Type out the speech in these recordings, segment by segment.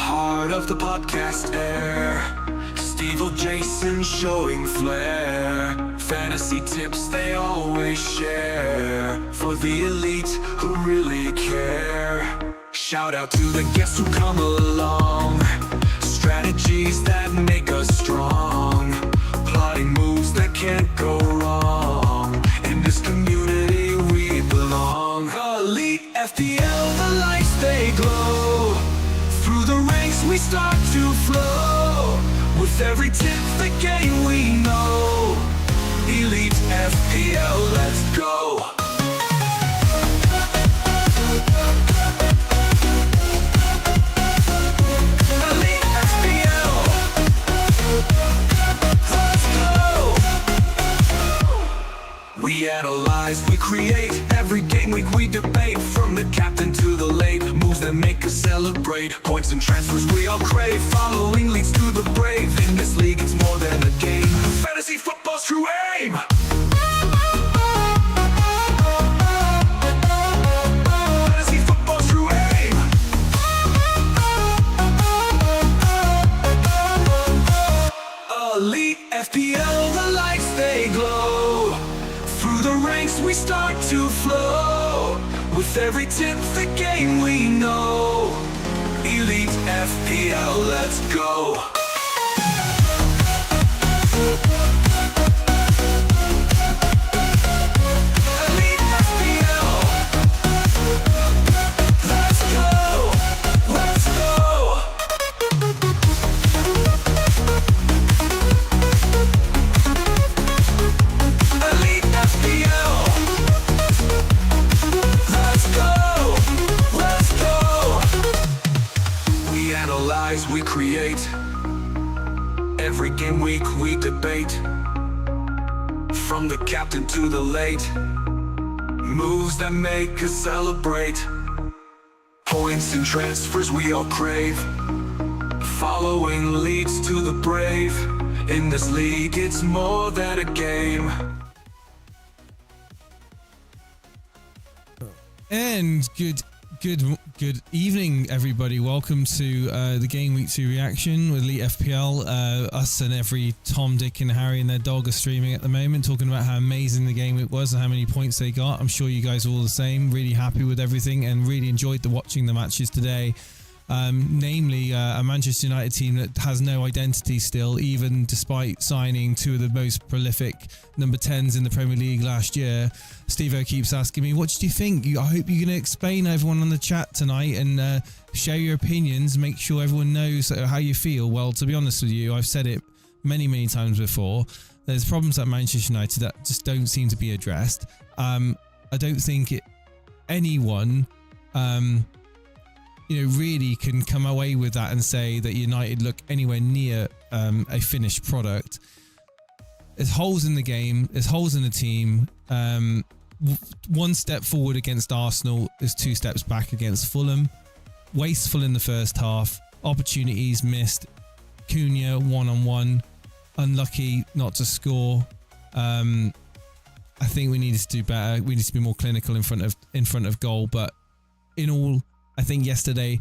heart of the podcast air. Steve or Jason showing flair. Fantasy tips they always share. For the elite who really care. Shout out to the guests who come along. Strategies that make us strong. Plotting moves that can't go wrong. In this community we belong. Elite FPL, the lights they glow. Through the ranks we start to flow. With every tip the game we know. Elite FPL, let's go. Elite FPL, let's go. We analyze, we create. Every game week we debate. From the captain to the late. Moves that make us celebrate. Points and transfers we all crave. Following leads to the brave. In this league it's more than a game. Fantasy football's true aim. Fantasy football's true aim. Elite FPL, the lights they glow. Through the ranks we start to flow. With every tip the game we know. Elite FPL, let's go. Elite FPL, let's go. Let's go. Elite FPL, let's go. Let's go. We analyze, we create. Every game week we debate. From the captain to the late. Moves that make us celebrate. Points and transfers we all crave. Following leads to the brave. In this league it's more than a game. And good evening, everybody. Welcome to the Game Week 2 reaction with Elite FPL. Us and every Tom, Dick and Harry and their dog are streaming at the moment, talking about how amazing the Game Week was and how many points they got. I'm sure you guys are all the same, really happy with everything and really enjoyed watching the matches today. Namely a Manchester United team that has no identity still, even despite signing two of the most prolific number 10s in the Premier League last year. Steve-O keeps asking me, what did you think? I hope you're going to explain to everyone on the chat tonight and share your opinions, make sure everyone knows how you feel. Well, to be honest with you, I've said it many times before. There's problems at Manchester United that just don't seem to be addressed. I don't think anyone really can come away with that and say that United look anywhere near a finished product. There's holes in the game. There's holes in the team. One step forward against Arsenal is two steps back against Fulham. Wasteful in the first half. Opportunities missed. Cunha one-on-one. Unlucky not to score. I think we needed to do better. We need to be more clinical in front of goal. But in all, I think yesterday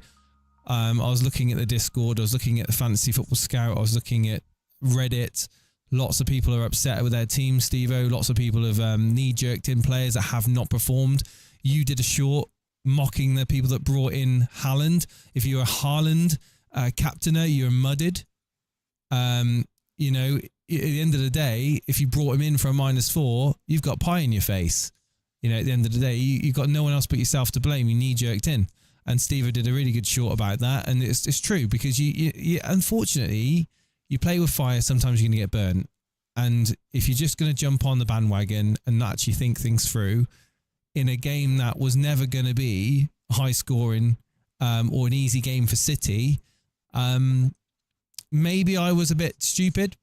I was looking at the Discord, I was looking at the Fantasy Football Scout, I was looking at Reddit. Lots of people are upset with their team, Steve-O. Lots of people have knee-jerked in players that have not performed. You did a short mocking the people that brought in Haaland. If you're a Haaland captainer, you're mudded. At the end of the day, if you brought him in for a -4, you've got pie in your face. At the end of the day, you've got no one else but yourself to blame. You knee-jerked in. And Steve did a really good short about that. And it's true, because you unfortunately, you play with fire, sometimes you're going to get burnt. And if you're just going to jump on the bandwagon and not actually think things through, in a game that was never going to be high scoring or an easy game for City, maybe I was a bit stupid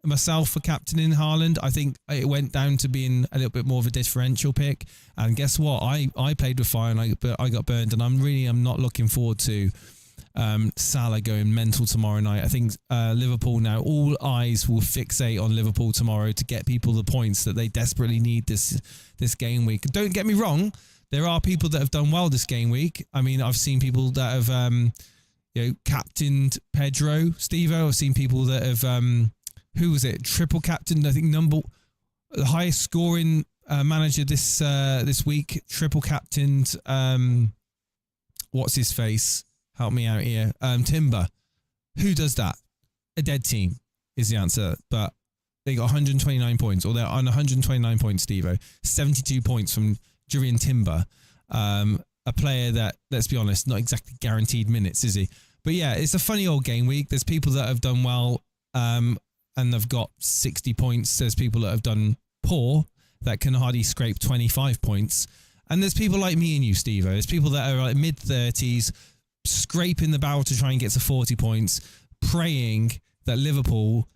myself for captaining Haaland. I think it went down to being a little bit more of a differential pick. And guess what? I played with fire and I got burned. And I'm not looking forward to Salah going mental tomorrow night. I think Liverpool now, all eyes will fixate on Liverpool tomorrow to get people the points that they desperately need this game week. Don't get me wrong, there are people that have done well this game week. I mean, I've seen people that have captained Pedro, Steve-O. I've seen people that have, who was it? Triple captained, I think, the highest scoring manager this week. Triple captained, what's his face? Help me out here. Timber. Who does that? A dead team is the answer. But they got 129 points, or they're on 129 points, Steve-O. 72 points from Jurriën Timber. A player that, let's be honest, not exactly guaranteed minutes, is he? But yeah, it's a funny old game week. There's people that have done well and they've got 60 points. There's people that have done poor that can hardly scrape 25 points. And there's people like me and you, Steve-O. There's people that are like mid-30s, scraping the barrel to try and get to 40 points, praying that Liverpool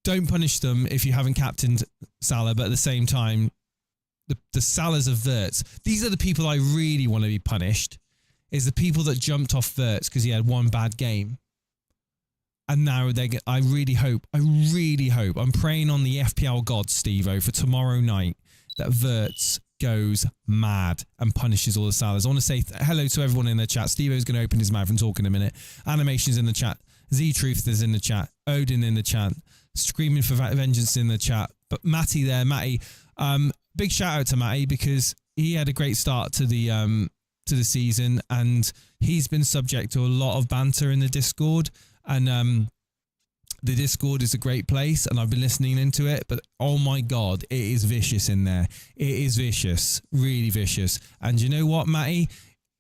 don't punish them if you haven't captained Salah, but at the same time, the Salahs of Wirtz. These are the people I really want to be punished, is the people that jumped off Wirtz because he had one bad game. And now I really hope, I'm praying on the FPL gods, Steve-O, for tomorrow night that Wirtz goes mad and punishes all the Salahs. I want to say hello to everyone in the chat. Steve-O's going to open his mouth and talk in a minute. Animations in the chat. Z-Truth is in the chat. Odin in the chat. Screaming for vengeance in the chat. But Matty there, big shout out to Matty because he had a great start to the season and he's been subject to a lot of banter in the Discord, and the Discord is a great place and I've been listening into it, but oh my god, it is vicious in there. It is vicious, really vicious. And you know what, Matty?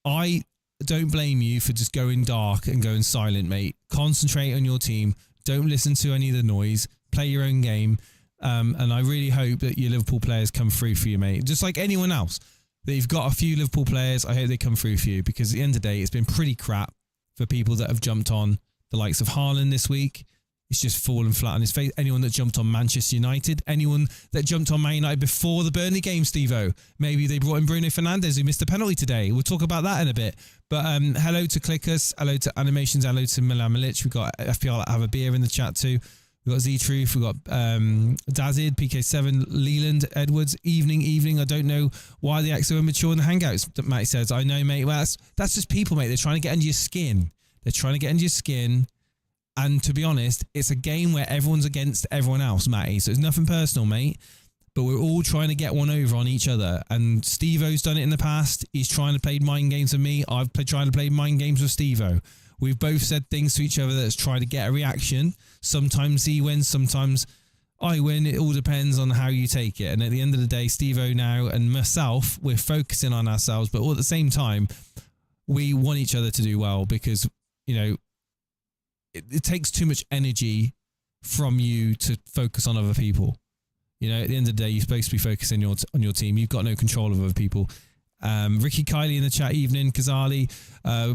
I don't blame you for just going dark and going silent, mate. Concentrate on your team. Don't listen to any of the noise. Play your own game. And I really hope that your Liverpool players come through for you, mate. Just like anyone else, that you've got a few Liverpool players, I hope they come through for you, because at the end of the day, it's been pretty crap for people that have jumped on the likes of Haaland this week. It's just fallen flat on his face. Anyone that jumped on Manchester United, anyone that jumped on Man United before the Burnley game, Steve-O. Maybe they brought in Bruno Fernandes, who missed a penalty today. We'll talk about that in a bit. But hello to Clickers, hello to Animations, hello to Milan Milic. We've got FPL Have a Beer in the chat too. We've got Z-Truth, we've got Dazid, PK7, Leland, Edwards, Evening. I don't know why they act so immature in the Hangouts, Matty says. I know, mate. Well, that's just people, mate. They're trying to get under your skin. And to be honest, it's a game where everyone's against everyone else, Matty. So it's nothing personal, mate. But we're all trying to get one over on each other. And Steve-O's done it in the past. He's trying to play mind games with me. I've trying to play mind games with Steve-O. We've both said things to each other that's trying to get a reaction. Sometimes he wins, sometimes I win. It all depends on how you take it. And at the end of the day, Steve-O now and myself, we're focusing on ourselves. But all at the same time, we want each other to do well because, you know, it takes too much energy from you to focus on other people. You know, at the end of the day, you're supposed to be focusing on your team. You've got no control of other people. Ricky Kiley in the chat, evening. Kazali,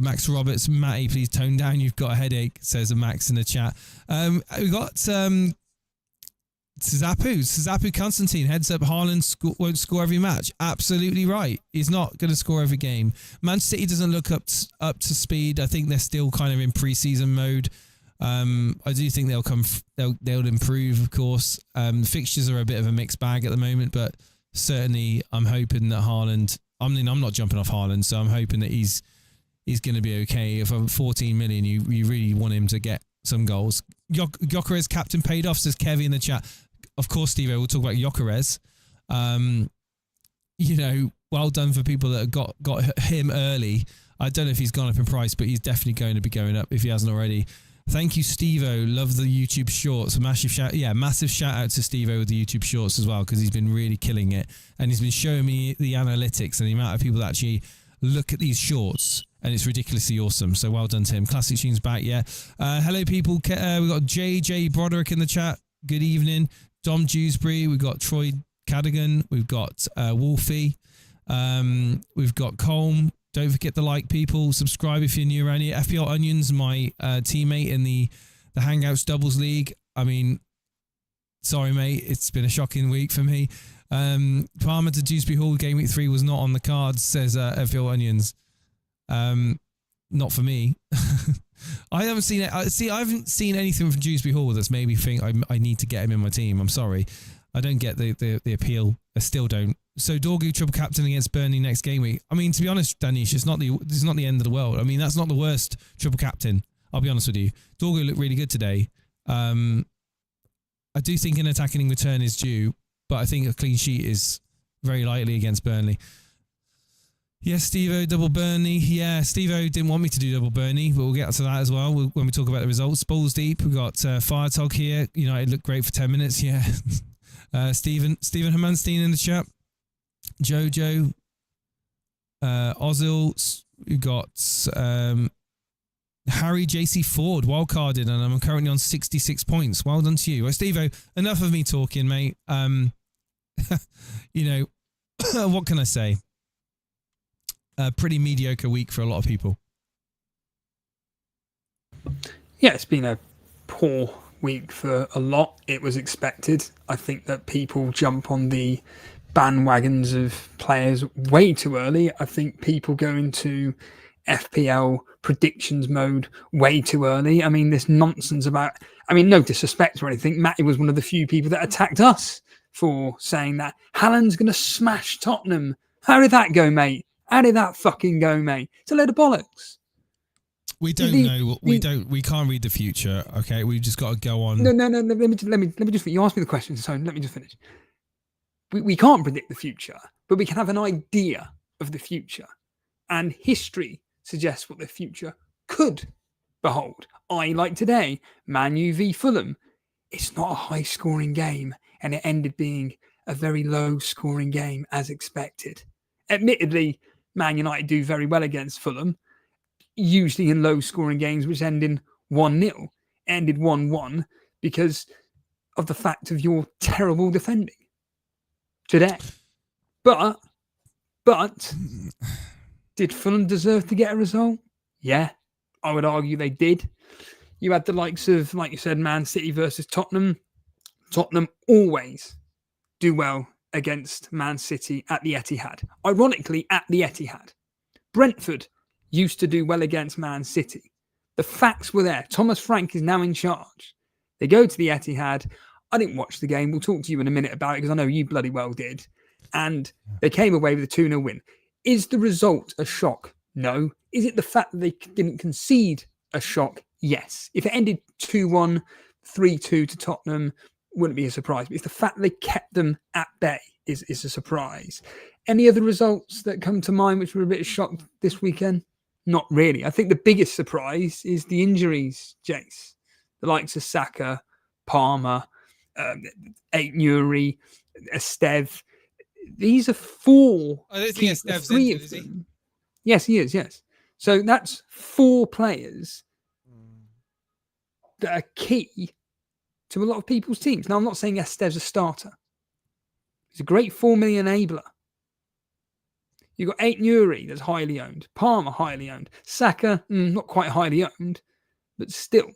Max Roberts, Matty, please tone down. You've got a headache, says Max in the chat. We got Zapu Constantine. Heads up, Haaland won't score every match. Absolutely right. He's not going to score every game. Manchester City doesn't look up to speed. I think they're still kind of in pre-season mode. I do think they'll improve, of course. The fixtures are a bit of a mixed bag at the moment, but certainly I'm hoping that Haaland. I mean, I'm not jumping off Haaland, so I'm hoping that he's going to be okay. If I'm 14 million, you really want him to get some goals. Gyökeres captain paid off, says Kevy in the chat. Of course, Steve, we'll talk about Gyökeres. You know, well done for people that got him early. I don't know if he's gone up in price, but he's definitely going to be going up if he hasn't already. Thank you, Steve-O. Love the YouTube shorts. Massive shout out to Steve-O with the YouTube shorts as well, because he's been really killing it. And he's been showing me the analytics and the amount of people that actually look at these shorts. And it's ridiculously awesome. So well done to him. Classic Tunes back, yeah. Hello, people. We've got JJ Broderick in the chat. Good evening. Dom Dewsbury. We've got Troy Cadigan. We've got Wolfie. We've got Colm. Don't forget to like, people. Subscribe if you're new around here. FPL Onions, my teammate in the Hangouts Doubles League. I mean, sorry, mate. It's been a shocking week for me. Palmer to Dewsbury Hall Game Week 3 was not on the cards, says FPL Onions. Not for me. I haven't seen it. I haven't seen anything from Dewsbury Hall that's made me think I need to get him in my team. I'm sorry. I don't get the appeal. I still don't. So Dorgu triple captain against Burnley next game week. I mean, to be honest, Danish, it's not the end of the world. I mean, that's not the worst triple captain. I'll be honest with you. Dorgu looked really good today. I do think an attacking return is due, but I think a clean sheet is very likely against Burnley. Yes, Steve-O, double Burnley. Yeah, Steve-O didn't want me to do double Burnley, but we'll get to that as well when we talk about the results. Balls deep. We've got Firetog here. United looked great for 10 minutes. Yeah. Stephen Hermanstein in the chat. Jojo. Ozil. We've got Harry JC Ford, wildcarded, and I'm currently on 66 points. Well done to you. Well, Steve-O, enough of me talking, mate. What can I say? A pretty mediocre week for a lot of people. Yeah, it's been a poor week for a lot. It was expected. I think that people jump on the bandwagons of players way too early. I think people go into FPL predictions mode way too early. I mean, this nonsense about, no disrespect or anything, Matty was one of the few people that attacked us for saying that Haaland's going to smash Tottenham. How did that go, mate? How did that fucking go, mate? It's a load of bollocks. We don't know. We can't read the future. Okay, we've just got to go on. No. Let me just. You asked me the question, so let me just finish. We can't predict the future, but we can have an idea of the future, and history suggests what the future could behold. Like today, Man U v Fulham. It's not a high-scoring game, and it ended being a very low-scoring game as expected. Admittedly, Man United do very well against Fulham, usually in low-scoring games, which end in 1-0. Ended 1-1 because of the fact of your terrible defending today. But did Fulham deserve to get a result? Yeah, I would argue they did. You had the likes of, like you said, Man City versus Tottenham. Tottenham always do well against Man City at the Etihad. Ironically, at the Etihad. Brentford used to do well against Man City. The facts were there. Thomas Frank is now in charge. They go to the Etihad. I didn't watch the game. We'll talk to you in a minute about it because I know you bloody well did. And they came away with a 2-0 win. Is the result a shock? No. Is it the fact that they didn't concede a shock? Yes. If it ended 2-1, 3-2 to Tottenham, wouldn't be a surprise. But it's the fact they kept them at bay is a surprise. Any other results that come to mind which were a bit of shock this weekend? Not really. I think the biggest surprise is the injuries, Jace. The likes of Saka, Palmer, Ait-Nouri, Esteve. These are four. I don't think Esteve's three injured, of is he? them. Yes, he is, yes. So that's four players that are key to a lot of people's teams. Now, I'm not saying Esteve's a starter. He's a great 4 million enabler. You've got Ait-Nouri that's highly owned. Palmer, highly owned. Saka, not quite highly owned, but still.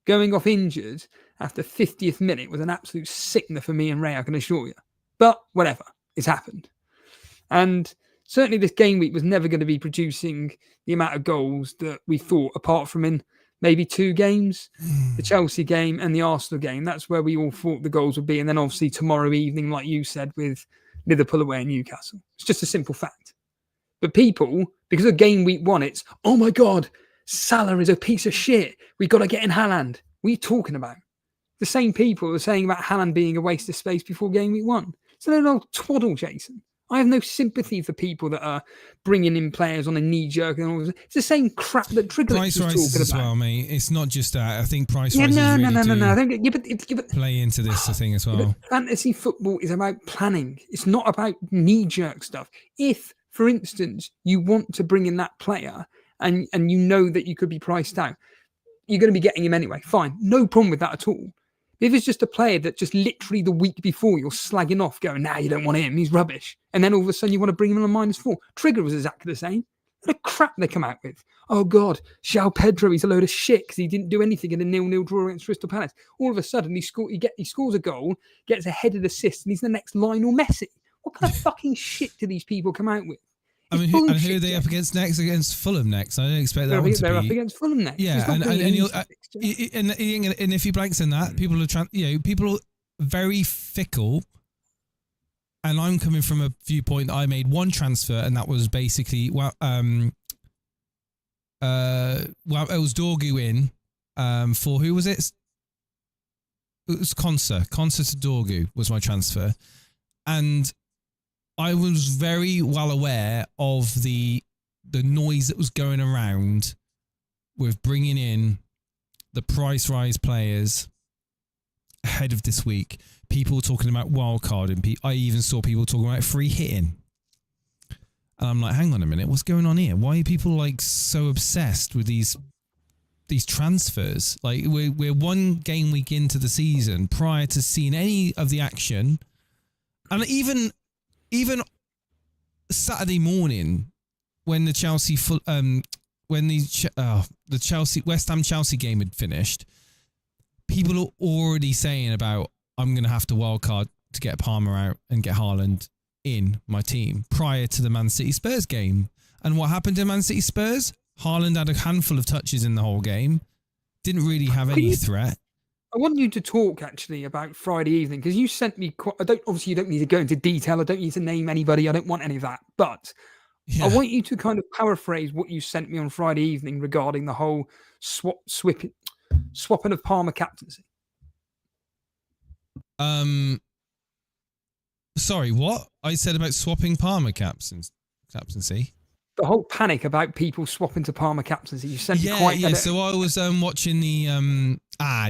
Going off injured after 50th minute was an absolute sickener for me and Ray, I can assure you. But whatever, it's happened. And certainly this game week was never going to be producing the amount of goals that we thought, apart from in maybe two games, the Chelsea game and the Arsenal game. That's where we all thought the goals would be. And then obviously tomorrow evening, like you said, with Liverpool away in Newcastle. It's just a simple fact. But people, because of game week one, it's, oh my God, Salah is a piece of shit. We've got to get in Haaland. What are you talking about? The same people are saying about Haaland being a waste of space before game week one. It's a little twaddle, Jason. I have no sympathy for people that are bringing in players on a knee-jerk and all this. It's the same crap that Trigger was talking about. As well, mate. It's not just that. I think price rises No. play into this thing as well. Fantasy football is about planning. It's not about knee-jerk stuff. If, for instance, you want to bring in that player and you know that you could be priced out, you're going to be getting him anyway. Fine. No problem with that at all. If it's just a player that just literally the week before you're slagging off, going, nah, you don't want him, he's rubbish. And then all of a sudden you want to bring him on a -4. Trigger was exactly the same. What a crap they come out with. Oh, God, João Pedro, he's a load of shit because he didn't do anything in a 0-0 draw against Crystal Palace. All of a sudden he scores a goal, gets a headed assist, and he's the next Lionel Messi. What kind of fucking shit do these people come out with? I mean, who are they up against next? Against Fulham next. I don't expect that one to be. They're up against Fulham next. Yeah, and if he blanks in that, people are very fickle. And I'm coming from a viewpoint that I made one transfer, and that was basically, it was Dorgu in, for who was it? It was Consa to Dorgu was my transfer. And I was very well aware of the noise that was going around with bringing in the price rise players ahead of this week. People talking about wildcard, and I even saw people talking about free hitting. And I'm like, hang on a minute, what's going on here? Why are people like so obsessed with these transfers? Like we're one game week into the season prior to seeing any of the action, and even Saturday morning when the Chelsea West Ham Chelsea game had finished, people are already saying about, I'm going to have to wildcard to get Palmer out and get Haaland in my team prior to the Man City Spurs game. And what happened to Man City Spurs? Haaland had a handful of touches in the whole game. Didn't really have any threat. I want you to talk actually about Friday evening, because you sent me obviously you don't need to go into detail. I don't need to name anybody. I don't want any of that. But I want you to kind of paraphrase what you sent me on Friday evening regarding the whole swapping of Palmer captaincy. Sorry, what? I said about swapping Palmer captaincy? The whole panic about people swapping to Palmer captaincy. You sent me quite... Yeah, so I was watching the...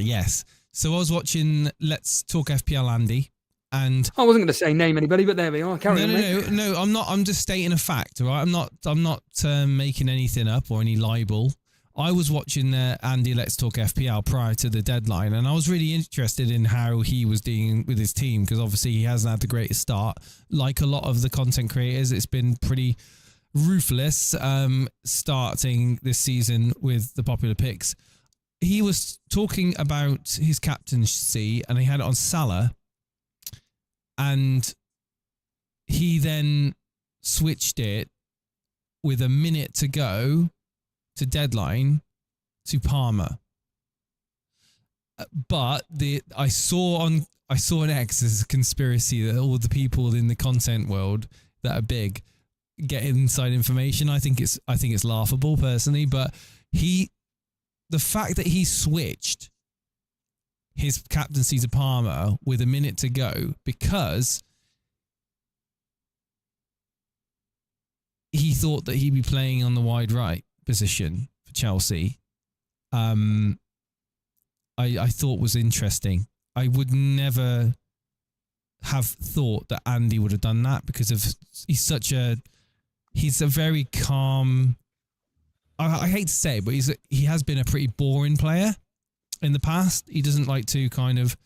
yes. So I was watching Let's Talk FPL Andy, and... I wasn't going to say name anybody, but there we are. Carry on, No, I'm not. I'm just stating a fact, all right? I'm not making anything up or any libel. I was watching Andy Let's Talk FPL prior to the deadline, and I was really interested in how he was dealing with his team, because obviously he hasn't had the greatest start. Like a lot of the content creators, it's been pretty ruthless starting this season with the popular picks. He was talking about his captaincy, and he had it on Salah, and he then switched it with a minute to go to deadline to Palmer. But I saw an X as a conspiracy that all the people in the content world that are big get inside information. I think it's laughable personally, but the fact that he switched his captaincy to Palmer with a minute to go because he thought that he'd be playing on the wide right position for Chelsea, I thought was interesting. I would never have thought that Andy would have done that, because he's a very calm, I hate to say it, but he has been a pretty boring player in the past. He doesn't like to kind of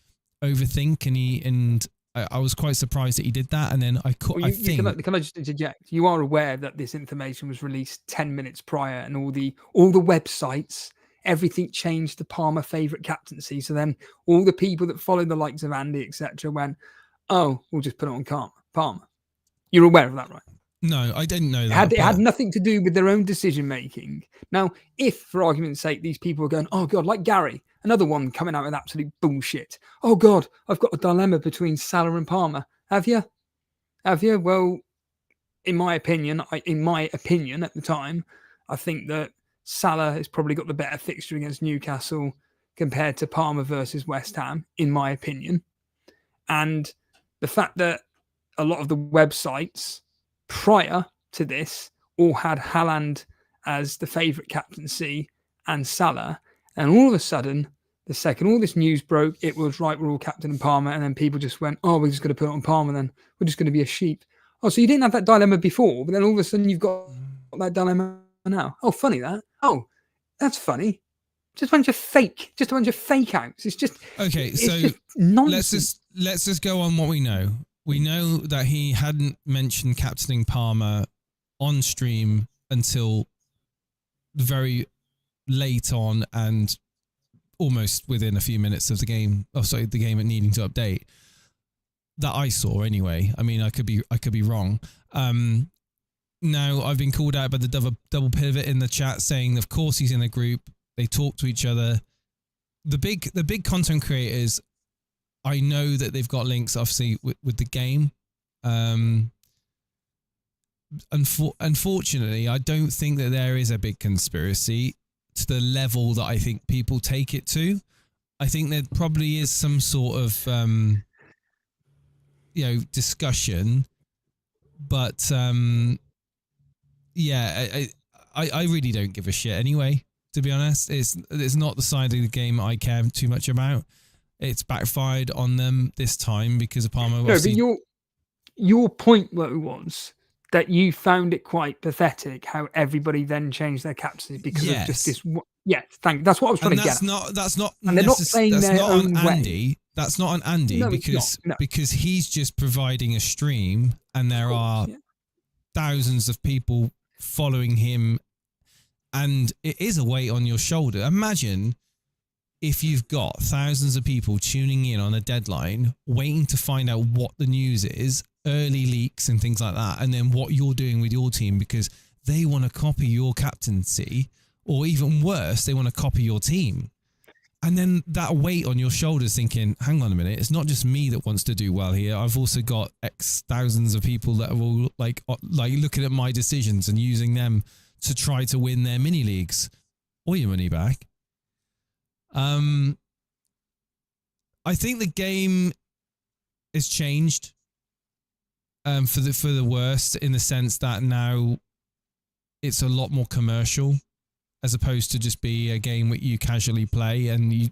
overthink, and I was quite surprised that he did that. And then can I just interject? You are aware that this information was released 10 minutes prior, and all the websites, everything changed to Palmer favourite captaincy. So then all the people that follow the likes of Andy, etc., went, "Oh, we'll just put it on Palmer." You're aware of that, right? No, I didn't know that. It had nothing to do with their own decision making. Now, if for argument's sake these people were going, "Oh God," like Gary, another one coming out with absolute bullshit. "Oh God, I've got a dilemma between Salah and Palmer." Have you? Well, in my opinion at the time, I think that Salah has probably got the better fixture against Newcastle compared to Palmer versus West Ham, in my opinion. And the fact that a lot of the websites prior to this all had Haaland as the favourite captaincy and Salah, and all of a sudden, the second all this news broke, it was right, we're all captain and Palmer, and then people just went, "Oh, we're just going to put it on Palmer then. We're just going to be a sheep." Oh, so you didn't have that dilemma before, but then all of a sudden you've got that dilemma now. Oh, funny that. Oh, that's funny. Just a bunch of fake outs. It's just okay. It's so just nonsense. let's just go on what we know. We know that he hadn't mentioned captaining Palmer on stream until very late on, and almost within a few minutes of the game. The game needing to update. That I saw anyway. I mean, I could be wrong. Now I've been called out by the double pivot in the chat saying, of course he's in a group. They talk to each other. The big content creators I know that they've got links, obviously, with the game. Unfortunately, I don't think that there is a big conspiracy to the level that I think people take it to. I think there probably is some sort of, discussion, but I really don't give a shit anyway. To be honest, it's not the side of the game I care too much about. It's backfired on them this time because of Palmer. No, but your point was that you found it quite pathetic how everybody then changed their captaincy because of just this. Yeah, that's what I was trying to get. That's not. And they're not playing their own way. That's not on Andy because he's just providing a stream, and there are thousands of people following him, and it is a weight on your shoulder. Imagine if you've got thousands of people tuning in on a deadline, waiting to find out what the news is, early leaks and things like that, and then what you're doing with your team because they want to copy your captaincy, or even worse, they want to copy your team. And then that weight on your shoulders thinking, hang on a minute, it's not just me that wants to do well here. I've also got X thousands of people that are all like looking at my decisions and using them to try to win their mini leagues or your money back. I think the game has changed for the worst, in the sense that now it's a lot more commercial as opposed to just be a game that you casually play. And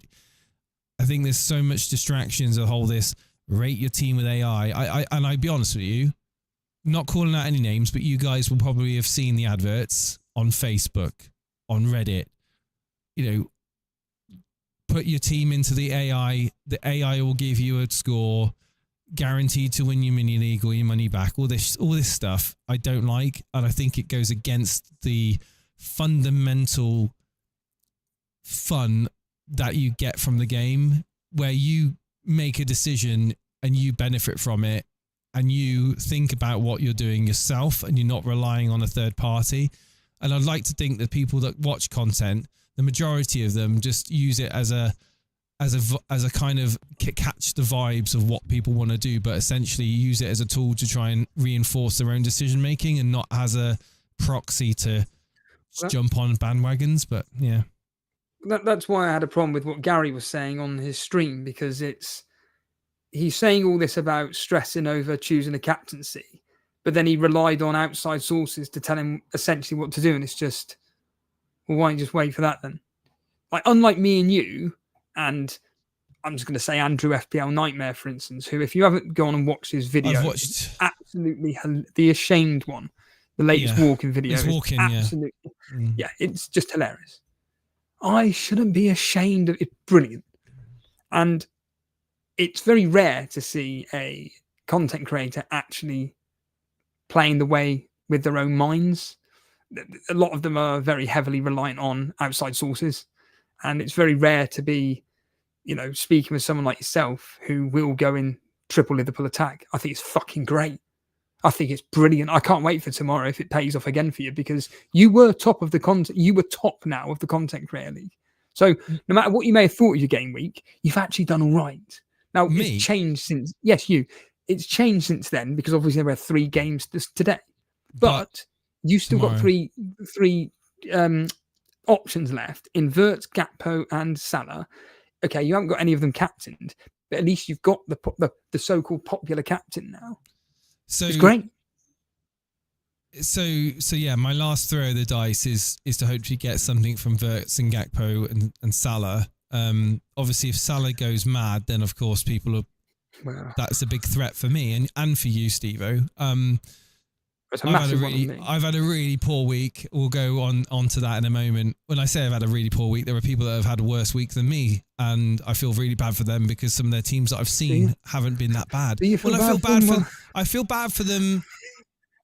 I think there's so much distractions of all this rate your team with AI. And I'd be honest with you, not calling out any names, but you guys will probably have seen the adverts on Facebook, on Reddit, put your team into the AI. The AI will give you a score, guaranteed to win your mini league or your money back. All this stuff I don't like, and I think it goes against the fundamental fun that you get from the game, where you make a decision and you benefit from it, and you think about what you're doing yourself, and you're not relying on a third party. And I'd like to think that people that watch content, the majority of them just use it as a kind of catch the vibes of what people want to do, but essentially use it as a tool to try and reinforce their own decision making, and not as a proxy to jump on bandwagons. But yeah, that's why I had a problem with what Gary was saying on his stream, because he's saying all this about stressing over choosing a captaincy, but then he relied on outside sources to tell him essentially what to do, and it's just, well, why don't you just wait for that then? Like, unlike me and you, and I'm just going to say Andrew FPL Nightmare, for instance, who, if you haven't gone and watched his video, I've watched absolutely the Ashamed one, the latest walking video. It's walking, absolutely, yeah, it's just hilarious. I shouldn't be ashamed of it. Brilliant. And it's very rare to see a content creator actually playing the way with their own minds. A lot of them are very heavily reliant on outside sources, and it's very rare to be, speaking with someone like yourself who will go in triple Liverpool attack. I think it's fucking great. I think it's brilliant. I can't wait for tomorrow if it pays off again for you, because you were top of the content. You were top now of the content creator league. So no matter what you may have thought of your game week, you've actually done all right. Now, it's changed since. Yes, you. It's changed since then, because obviously there were 3 games today, but you still got three options left in Wirtz, Gakpo, and Salah. Okay, you haven't got any of them captained, but at least you've got the so-called popular captain now. So it's great. So yeah, my last throw of the dice is to hopefully get something from Wirtz and Gakpo and Salah. Obviously, if Salah goes mad, then of course people are. Well, that's a big threat for me and for you, Steve-O. I've had a really poor week. We'll go on to that in a moment. When I say I've had a really poor week, there are people that have had a worse week than me, and I feel really bad for them because some of their teams that I've seen haven't been that bad. I feel bad for them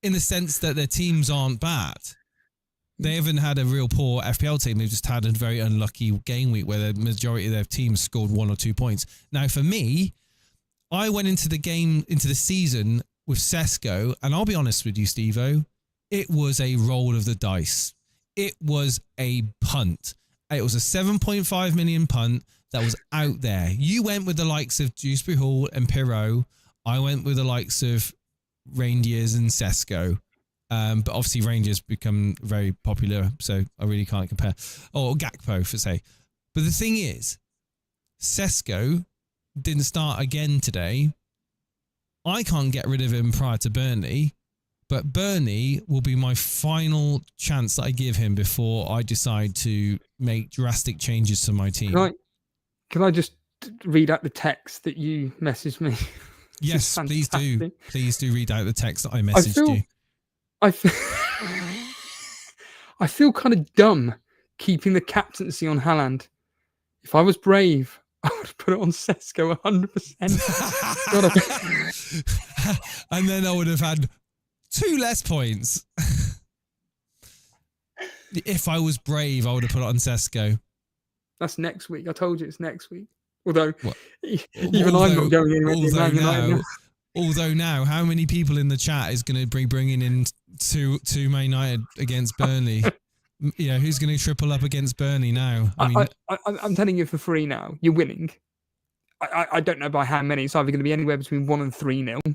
in the sense that their teams aren't bad. They haven't had a real poor FPL team. They've just had a very unlucky game week where the majority of their teams scored 1 or 2 points. Now, for me, I went into the season with Sesko, and I'll be honest with you, Steve-O, it was a roll of the dice. It was a punt. It was a 7.5 million punt that was out there. You went with the likes of Dewsbury Hall and Pirot. I went with the likes of Reindeers and Sesko. But obviously Rangers become very popular, so I really can't compare. Or Gakpo, for say. But the thing is, Sesko didn't start again today. I can't get rid of him prior to Burnley, but Burnley will be my final chance that I give him before I decide to make drastic changes to my team. Can I just read out the text that you messaged me? Yes, please do. Please do read out the text that I messaged you. I feel kind of dumb keeping the captaincy on Haaland. If I was brave, I would have put it on Sesko 100%. And then I would have had 2 less points. If I was brave, I would have put it on Sesko. That's next week. I told you it's next week. Although I'm not going anywhere. Although now, how many people in the chat is going to be bringing in two Man United against Burnley? Who's going to triple up against Burnley now? I'm telling you for free now. You're winning. I don't know by how many. It's either going to be anywhere between 1 and 3-0.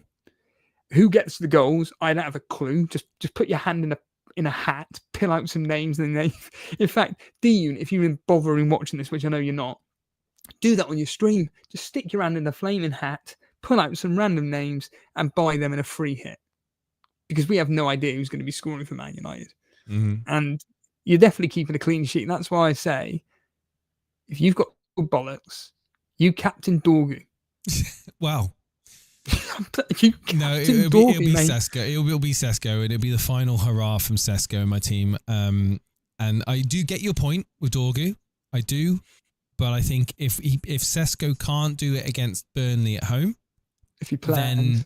Who gets the goals? I don't have a clue. Just put your hand in a hat, pill out some names, and then in fact, Dean, if you're bothering watching this, which I know you're not, do that on your stream. Just stick your hand in a flaming hat, pull out some random names, and buy them in a free hit. Because we have no idea who's going to be scoring for Man United. Mm-hmm. And you're definitely keeping a clean sheet. That's why I say, if you've got good bollocks, you captain Dorgu. Wow. It'll be Sesko. It'll be Sesko, and it'll be the final hurrah from Sesko in my team. And I do get your point with Dorgu. I do. But I think if Sesko can't do it against Burnley at home, if he plays, then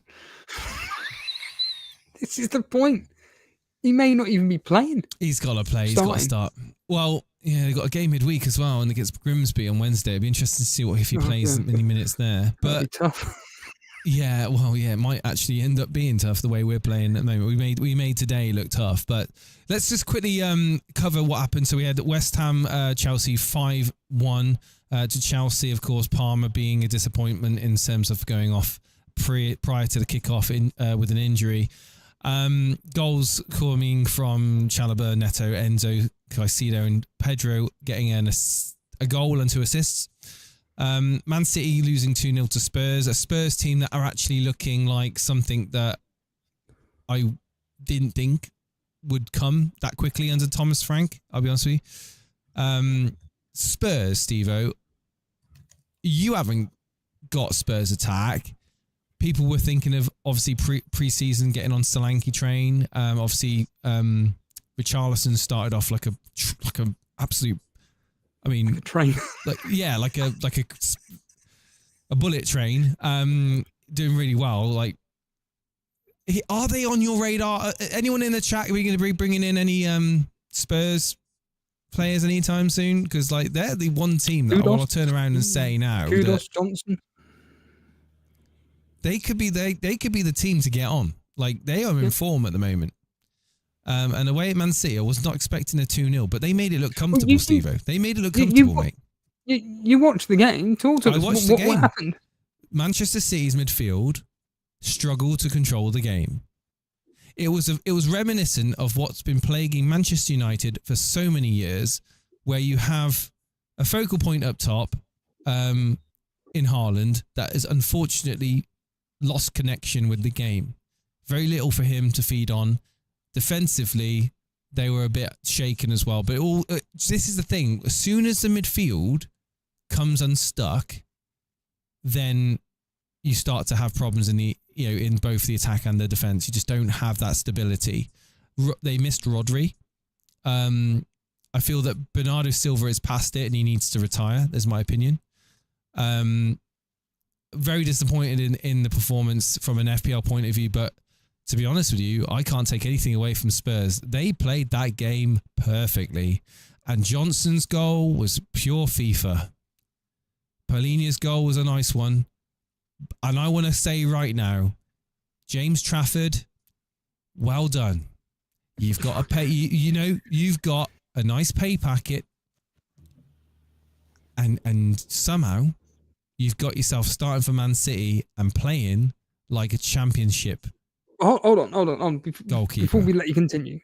this is the point. He may not even be playing. He's got to play. He's got to start. Well, yeah, they've got a game midweek as well, and against Grimsby on Wednesday. It'd be interesting to see if he plays many minutes there. But that'd be tough. Yeah, well, yeah, it might actually end up being tough the way we're playing at the moment. We made today look tough, but let's just quickly cover what happened. So we had West Ham, Chelsea 5-1 to Chelsea. Of course, Palmer being a disappointment in terms of going off prior to the kickoff with an injury. Goals coming from Chalobah, Neto, Enzo, Caicedo, and Pedro getting a goal and 2 assists. Man City losing 2-0 to Spurs, a Spurs team that are actually looking like something that I didn't think would come that quickly under Thomas Frank, I'll be honest with you. Spurs, Steve-O, you haven't got Spurs attack. People were thinking of obviously pre-season getting on Solanke train. Obviously, Richarlison started off like a absolute. I mean, like a train. like a bullet train. Doing really well. Like, are they on your radar? Anyone in the chat? Are we going to be bringing in any Spurs players anytime soon? Because like they're the one team that I want to turn around and say now. Kudos Johnson. They could be the team to get on. Like they are in form at the moment. And away at Man City, I was not expecting a 2-0, but they made it look comfortable, Steve-O. They made it look comfortable, mate. You watched the game. Talk to us. I watched the game. What happened? Manchester City's midfield struggled to control the game. It was reminiscent of what's been plaguing Manchester United for so many years, where you have a focal point up top in Haaland that has unfortunately lost connection with the game. Very little for him to feed on. Defensively, they were a bit shaken as well. But this is the thing. As soon as the midfield comes unstuck, then you start to have problems in both the attack and the defense. You just don't have that stability. They missed Rodri. I feel that Bernardo Silva is past it and he needs to retire. That's my opinion. Very disappointed in the performance from an FPL point of view, but to be honest with you, I can't take anything away from Spurs. They played that game perfectly. And Johnson's goal was pure FIFA. Paulina's goal was a nice one. And I want to say right now, James Trafford, well done. You've got a pay, you've got a nice pay packet. and somehow you've got yourself starting for Man City and playing like a championship Hold on. goalkeeper. Before we let you continue,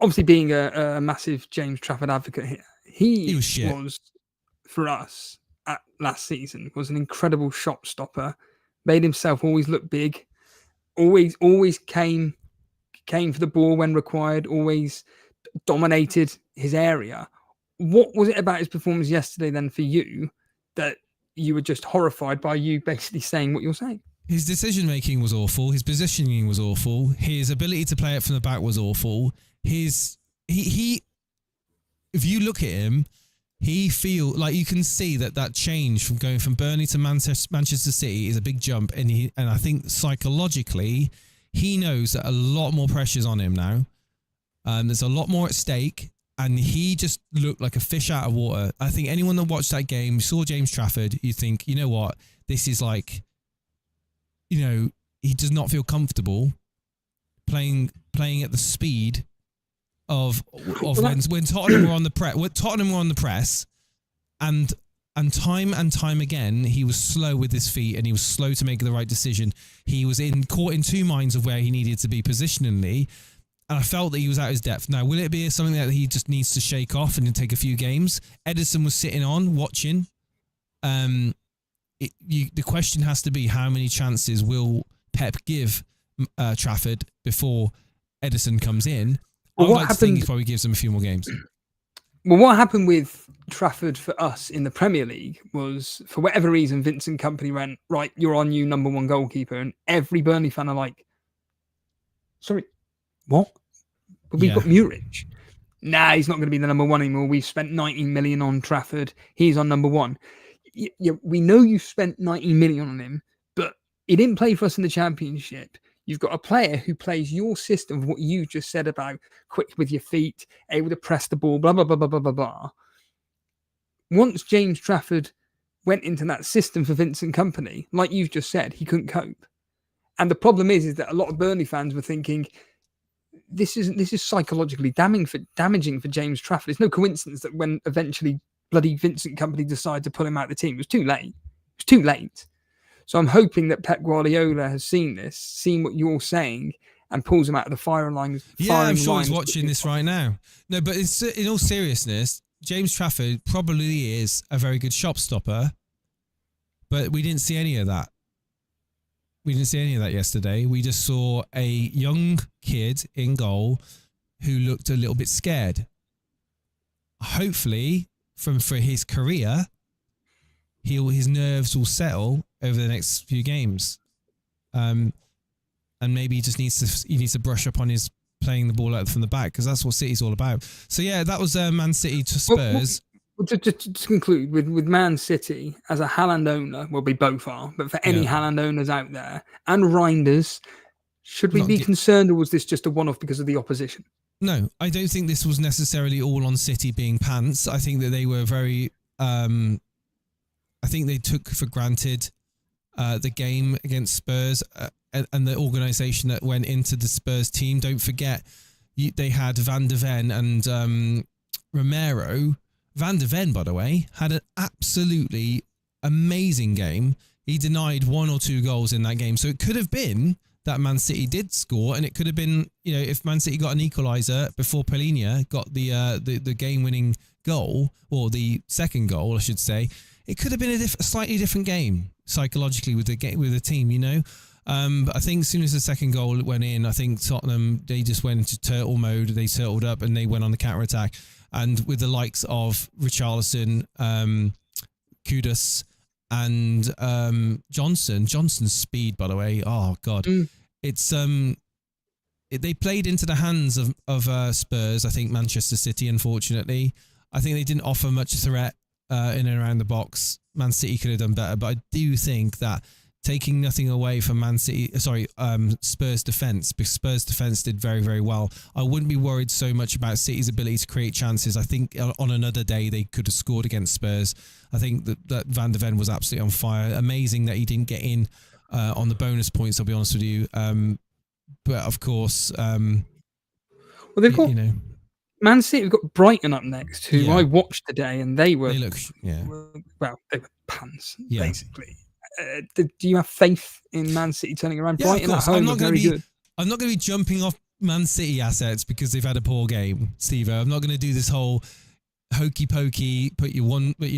obviously being a massive James Trafford advocate here, he was shit. was for us at last season was an incredible shot stopper. Made himself always look big. Always came for the ball when required. Always dominated his area. What was it about his performance yesterday then for you that you were just horrified by you basically saying what you're saying? His decision making was awful. His positioning was awful. His ability to play it from the back was awful. He if you look at him, he feel like you can see that change from going from Burnley to Manchester City is a big jump, and I think psychologically he knows that a lot more pressure's on him now. There's a lot more at stake, and he just looked like a fish out of water. I think anyone that watched that game saw James Trafford, you think, you know what, this is like, you know, he does not feel comfortable playing at the speed of when Tottenham were on the press, and time again he was slow with his feet and he was slow to make the right decision. He was caught in two minds of where he needed to be positionally, and I felt that he was out of his depth. Now, will it be something that he just needs to shake off and take a few games? Edison was sitting on watching. The question has to be, how many chances will Pep give Trafford before Edison comes in? Well, I would like to think he probably gives him a few more games. Well, what happened with Trafford for us in the Premier League was, for whatever reason, Vincent Kompany went, right, you're our new number one goalkeeper. And every Burnley fan are like, sorry, what? But we've got Muric. Nah, he's not going to be the number one anymore. We've spent 19 million on Trafford. He's on number one. We know you spent 19 million on him, but he didn't play for us in the Championship. You've got a player who plays your system of what you just said about quick with your feet, able to press the ball, blah, blah, blah, blah, blah, blah, blah. Once James Trafford went into that system for Vincent Kompany, like you've just said, he couldn't cope. And the problem is that a lot of Burnley fans were thinking, this is psychologically damaging for James Trafford. It's no coincidence that when eventually bloody Vincent Kompany decided to pull him out of the team, it was too late. It was too late. So I'm hoping that Pep Guardiola has seen what you're saying, and pulls him out of the firing line. Yeah, I'm sure he's watching this right now. No, but in all seriousness, James Trafford probably is a very good shop stopper, but we didn't see any of that. We didn't see any of that yesterday. We just saw a young kid in goal who looked a little bit scared. Hopefully, for his career, his nerves will settle over the next few games, and maybe he needs to brush up on his playing the ball out from the back, because that's what City's all about. So yeah, that was Man City to Spurs. Well, just to conclude with Man City, as a Haaland owner, well, we both are, but for any Haaland owners out there and Reinders, should we be concerned, or was this just a one-off because of the opposition? No, I don't think this was necessarily all on City being pants. I think that they were very. I think they took for granted the game against Spurs and the organisation that went into the Spurs team. Don't forget, they had Van de Ven and Romero. Van de Ven, by the way, had an absolutely amazing game. He denied 1 or 2 goals in that game. So it could have been that Man City did score, and it could have been, you know, if Man City got an equaliser before Palhinha got the game-winning goal, or the second goal, I should say, it could have been a slightly different game psychologically with the team, you know. But I think as soon as the second goal went in, I think Tottenham, they just went into turtle mode. They turtled up and they went on the counter-attack. And with the likes of Richarlison, Kudus, and Johnson's speed, by the way, oh god, it's they played into the hands of Spurs. I think Manchester City, unfortunately, I think they didn't offer much threat in and around the box. Man City could have done better, but I do think that taking nothing away from Spurs defence, because Spurs defence did very, very well. I wouldn't be worried so much about City's ability to create chances. I think on another day they could have scored against Spurs. I think that Van de Ven was absolutely on fire. Amazing that he didn't get in on the bonus points, I'll be honest with you. But of course, well, they've got, Man City, we've got Brighton up next, who Yeah. I watched today, and they were, They look, yeah. they were pants, Yeah. basically. Do you have faith in Man City turning around? Yeah, Brighton of course. at home are very good. I'm not going to be jumping off Man City assets because they've had a poor game, Steve-O. I'm not going to do this whole hokey pokey, put your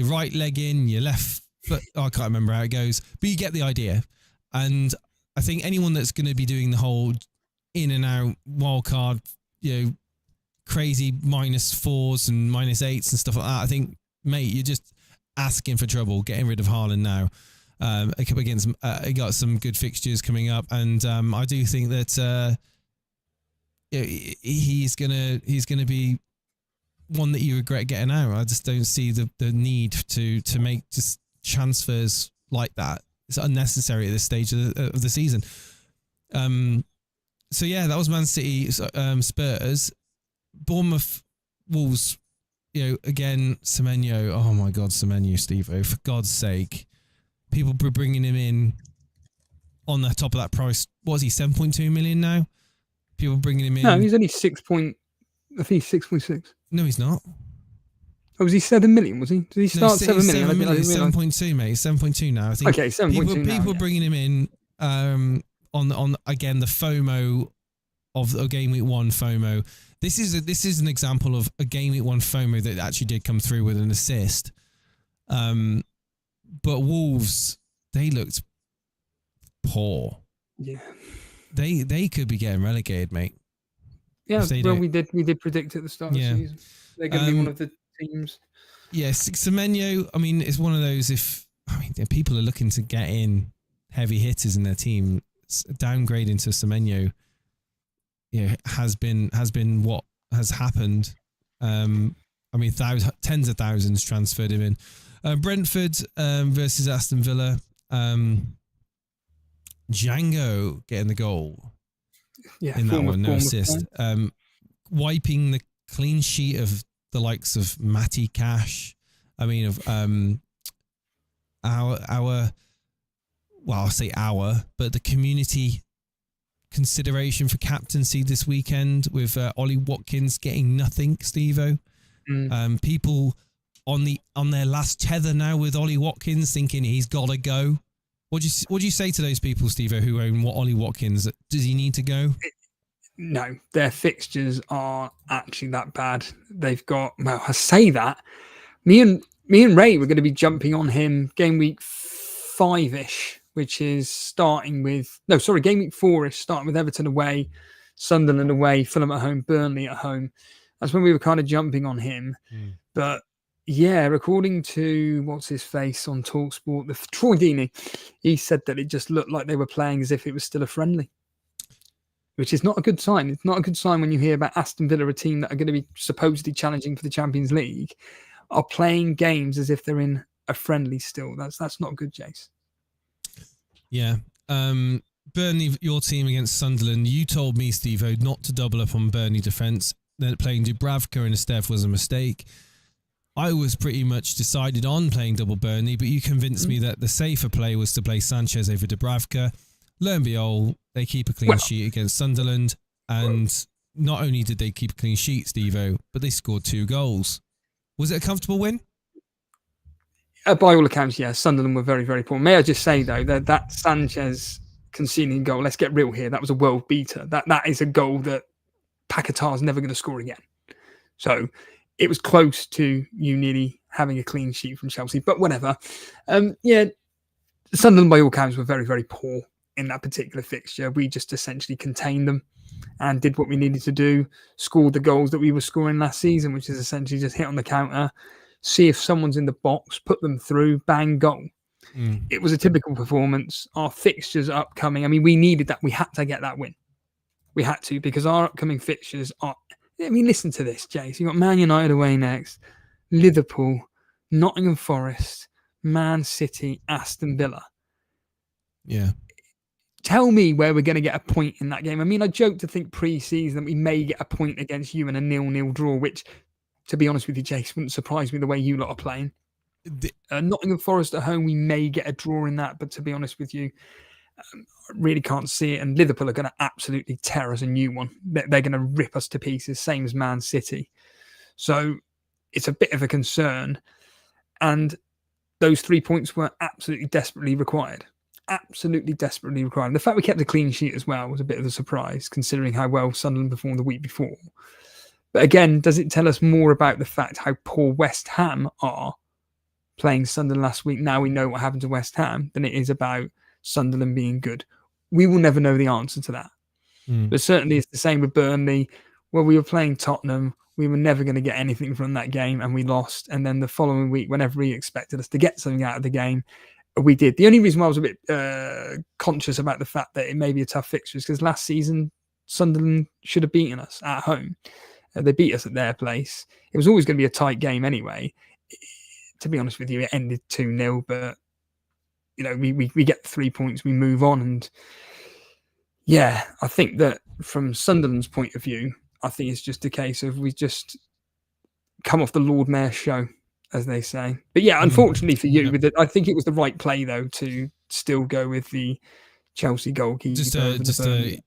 right leg in, your left foot. Oh, I can't remember how it goes, but you get the idea. And I think anyone that's going to be doing the whole in and out wildcard, crazy -4s and -8s and stuff like that, I think, mate, you're just asking for trouble, getting rid of Haaland now. Up against, he got some good fixtures coming up, and I do think that he's gonna be one that you regret getting out. I just don't see the need to make just transfers like that. It's unnecessary at this stage of the season. So yeah, that was Man City, Spurs, Bournemouth, Wolves. Again, Semenyo. Oh my God, Semenyo, Steve-O, for God's sake. People were bringing him in on the top of that price. What is he, 7.2 million now? People bringing him in. No, he's only 6.6. No, he's not. Oh, was he 7 million? Was he? Did he start 7 million? 7 million. 7.2, mate. 7.2 now. I think. Okay, 7.2 now. People bringing him in on again the FOMO of a game week 1 FOMO. This is an example of a game week 1 FOMO that actually did come through with an assist. But Wolves, they looked poor. Yeah. They could be getting relegated, mate. Yeah, well, we did predict at the start of the season. They're going to be one of the teams. Yes, Semenyo, I mean, it's one of those, people are looking to get in heavy hitters in their team, downgrading to Semenyo has been what has happened. Tens of thousands transferred him in. Brentford versus Aston Villa. Django getting the goal in that one, no assist. Wiping the clean sheet of the likes of Matty Cash. I mean, of I'll say but the community consideration for captaincy this weekend with Ollie Watkins getting nothing, Steve-O. People on their last tether now with Ollie Watkins, thinking he's got to go. What do you say to those people, Steve-O, who own Ollie Watkins? Does he need to go? No, their fixtures are actually that bad. They've got, well, I say that. Me and Ray were going to be jumping on him game week 5-ish, which is game week 4-ish, starting with Everton away, Sunderland away, Fulham at home, Burnley at home. That's when we were kind of jumping on him. But yeah, according to what's his face on TalkSport, the Troy Deeney, he said that it just looked like they were playing as if it was still a friendly, which is not a good sign. It's not a good sign when you hear about Aston Villa, a team that are going to be supposedly challenging for the Champions League, are playing games as if they're in a friendly still. That's not good, Jace. Yeah. Burnley, your team against Sunderland, you told me, Steve-O, not to double up on Burnley defence. Then playing Dubravka and Esteve was a mistake. I was pretty much decided on playing double Burnley, but you convinced me that the safer play was to play Sanchez over Dubravka. Lo and behold, they keep a clean sheet against Sunderland, and not only did they keep a clean sheet, Steve-O, but they scored 2 goals. Was it a comfortable win? By all accounts, yes. Sunderland were very, very poor. May I just say, though, that Sanchez conceding goal, let's get real here, that was a world beater. That is a goal that Paquetá's never going to score again. So it was close to you nearly having a clean sheet from Chelsea, but whatever. Sunderland, by all accounts, were very, very poor in that particular fixture. We just essentially contained them and did what we needed to do, scored the goals that we were scoring last season, which is essentially just hit on the counter, see if someone's in the box, put them through, bang, goal. It was a typical performance. Our fixtures are upcoming. I mean, we needed that. We had to get that win. We had to, because our upcoming fixtures are... I mean, listen to this, Jace. You've got Man United away next, Liverpool, Nottingham Forest, Man City, Aston Villa. Yeah. Tell me where we're going to get a point in that game. I mean, I joke to think pre-season that we may get a point against you in a 0-0 draw, which, to be honest with you, Jace, wouldn't surprise me the way you lot are playing. Nottingham Forest at home, we may get a draw in that, but to be honest with you, I really can't see it. And Liverpool are going to absolutely tear us a new one. They're going to rip us to pieces, same as Man City. So it's a bit of a concern. And those 3 points were absolutely desperately required. Absolutely desperately required. And the fact we kept a clean sheet as well was a bit of a surprise, considering how well Sunderland performed the week before. But again, does it tell us more about the fact how poor West Ham are playing Sunderland last week? Now we know what happened to West Ham, than it is about Sunderland being good. We will never know the answer to that. But certainly it's the same with Burnley, where we were playing Tottenham. We were never going to get anything from that game and we lost. And then the following week, whenever he expected us to get something out of the game, we did. The only reason why I was a bit conscious about the fact that it may be a tough fixture is because last season, Sunderland should have beaten us at home. They beat us at their place. It was always going to be a tight game anyway. To be honest with you, it ended 2-0, but we get 3 points, we move on. And yeah, I think that from Sunderland's point of view, I think it's just a case of we just come off the Lord Mayor show, as they say. But yeah, unfortunately for you, I think it was the right play though to still go with the Chelsea goalkeeper. To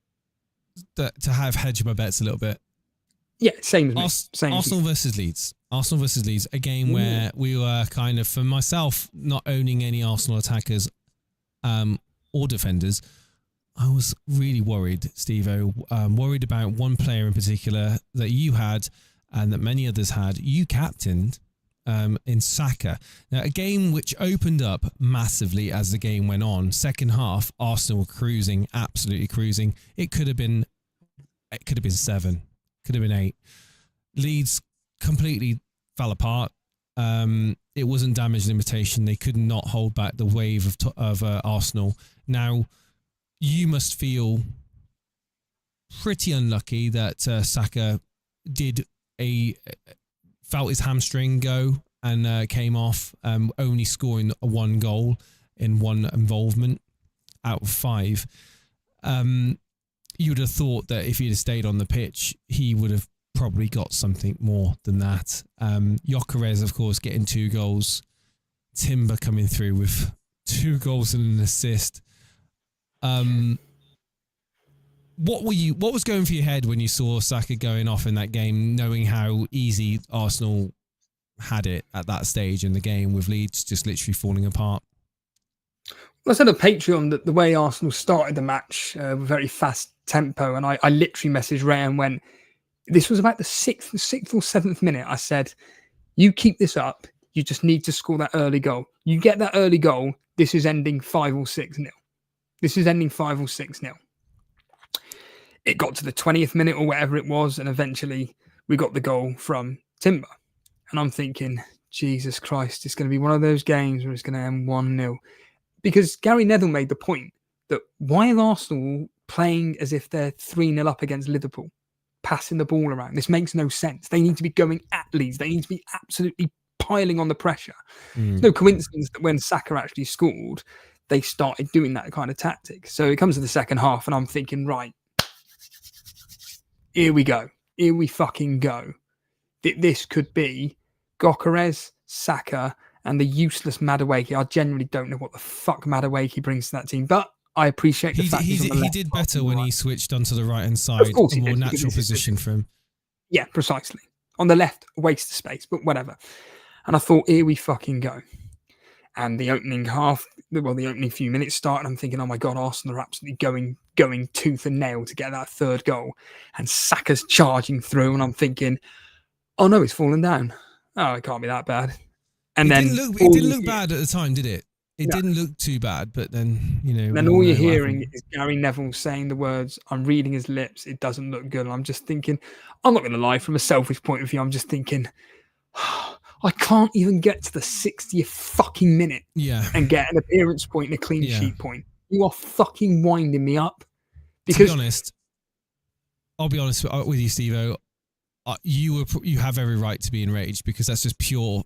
have hedged my bets a little bit. Yeah, same as me. Arsenal versus Leeds. Arsenal versus Leeds, a game where we were kind of, for myself, not owning any Arsenal attackers or defenders. I was really worried, Steve-O, worried about one player in particular that you had and that many others had. You captained in Saka. Now, a game which opened up massively as the game went on. Second half, Arsenal were cruising, absolutely cruising. It could have been 7, could have been 8. Leeds completely fell apart. It wasn't damage limitation. They could not hold back the wave of Arsenal. Now, you must feel pretty unlucky that Saka felt his hamstring go and came off, only scoring 1 goal in 1 involvement out of 5. You would have thought that if he'd have stayed on the pitch, he would have probably got something more than that. Gyökeres, of course, getting 2 goals. Timber coming through with 2 goals and an assist. What was going through your head when you saw Saka going off in that game, knowing how easy Arsenal had it at that stage in the game with Leeds just literally falling apart? Well, I said on Patreon that the way Arsenal started the match, very fast tempo, and I literally messaged Ray and went, this was about the 6th or 7th minute. I said, you keep this up, you just need to score that early goal. You get that early goal, this is ending 5 or 6-0. This is ending 5 or 6-0. It got to the 20th minute or whatever it was, and eventually we got the goal from Timber. And I'm thinking, Jesus Christ, it's going to be one of those games where it's going to end 1-0. Because Gary Neville made the point that why are Arsenal playing as if they're 3-0 up against Liverpool, passing the ball around? This makes no sense. They need to be going at Leeds. They need to be absolutely piling on the pressure. It's no coincidence that when Saka actually scored, they started doing that kind of tactic. So it comes to the second half and I'm thinking, right, here we go. Here we fucking go. This could be Gyökeres, Saka, and the useless Madueke. I genuinely don't know what the fuck Madueke brings to that team, but I appreciate the fact he's on the left. He did better when he switched onto the right-hand side, a more natural position for him. Yeah, precisely. On the left, a waste of space, but whatever. And I thought, here we fucking go. And the opening few minutes started, I'm thinking, oh my God, Arsenal are absolutely going tooth and nail to get that 3rd goal. And Saka's charging through, and I'm thinking, oh no, it's fallen down. Oh, it can't be that bad. And it didn't look bad at the time, did it? It didn't look too bad, but then, And then all you're hearing is Gary Neville saying the words, I'm reading his lips, it doesn't look good. And I'm just thinking, I'm not going to lie, from a selfish point of view, I'm just thinking, I can't even get to the 60th fucking minute and get an appearance point and a clean sheet point. You are fucking winding me up. Because, to be honest, I'll be honest with you, Steve-O. You have every right to be enraged because that's just pure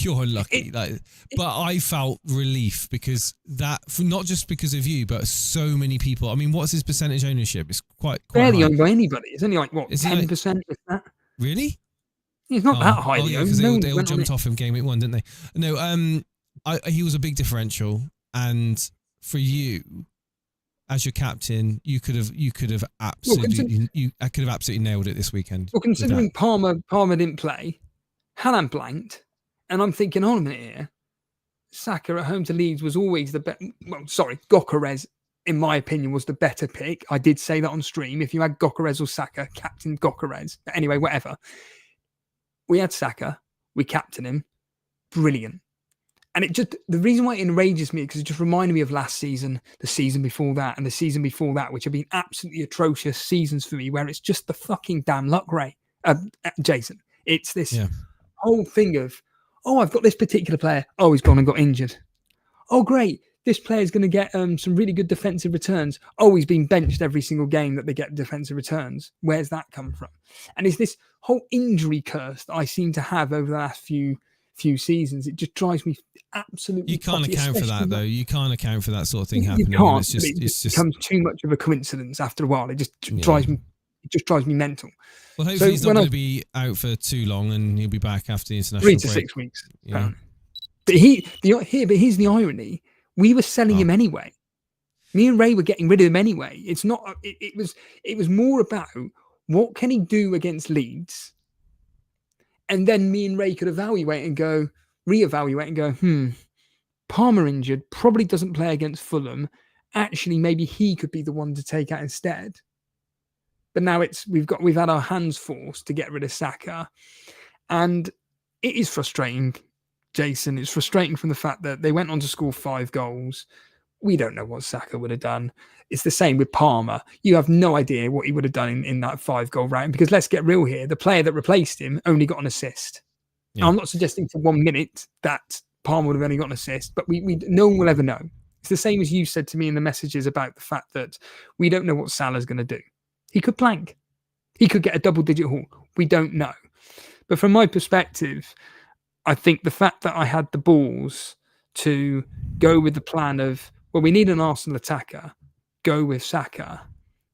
lucky. But I felt relief because not just because of you, but so many people. I mean, what's his percentage ownership? It's quite barely high. owned by anybody. It's only like what 10%. Is that really? He's not that highly owned. Because they all jumped off him game week 1, didn't they? No, he was a big differential, and for you, as your captain, you could have absolutely nailed it this weekend. Well, considering Palmer didn't play, Haaland blanked, and I'm thinking, hold on a minute here. Saka at home to Leeds was always the best. Well, sorry, Gyökeres, in my opinion, was the better pick. I did say that on stream. If you had Gyökeres or Saka, captain Gyökeres. Anyway, whatever. We had Saka. We captained him. Brilliant. And the reason why it enrages me, because it just reminded me of last season, the season before that, and the season before that, which have been absolutely atrocious seasons for me, where it's just the fucking damn luck, Jason. It's this whole thing of, oh, I've got this particular player. Oh, he's gone and got injured. Oh, great. This player's going to get some really good defensive returns. Oh, he's been benched every single game that they get defensive returns. Where's that come from? And it's this whole injury curse that I seem to have over the last few seasons. It just drives me absolutely. You can't account for that, though. You can't account for that sort of thing happening. You can't. It just becomes too much of a coincidence after a while. It just drives me. It just drives me mental. Well, hopefully he's not going to be out for too long, and he'll be back after the international 3 to 6 weeks. Yeah. But here's the irony: we were selling him anyway. Me and Ray were getting rid of him anyway. It's not. It was more about what can he do against Leeds. And then me and Ray could reevaluate and go, Palmer injured, probably doesn't play against Fulham. Actually, maybe he could be the one to take out instead. But now we've had our hands forced to get rid of Saka. And it is frustrating, Jason. It's frustrating from the fact that they went on to score 5 goals. We don't know what Saka would have done. It's the same with Palmer. You have no idea what he would have done in that 5-goal round, because let's get real here. The player that replaced him only got an assist. Yeah. Now, I'm not suggesting for 1 minute that Palmer would have only got an assist, but no one will ever know. It's the same as you said to me in the messages about the fact that we don't know what Salah's going to do. He could blank. He could get a double-digit haul. We don't know. But from my perspective, I think the fact that I had the balls to go with the plan of, well, we need an Arsenal attacker, go with Saka.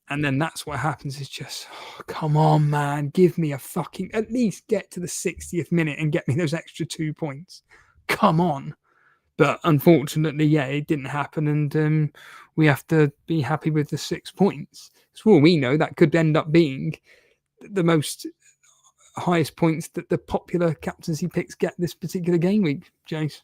And then that's what happens is just, come on, man, give me at least get to the 60th minute and get me those extra 2 points. Come on. But unfortunately, it didn't happen. And we have to be happy with the 6 points. So all we know, that could end up being the most highest points that the popular captaincy picks get this particular game week, Jace.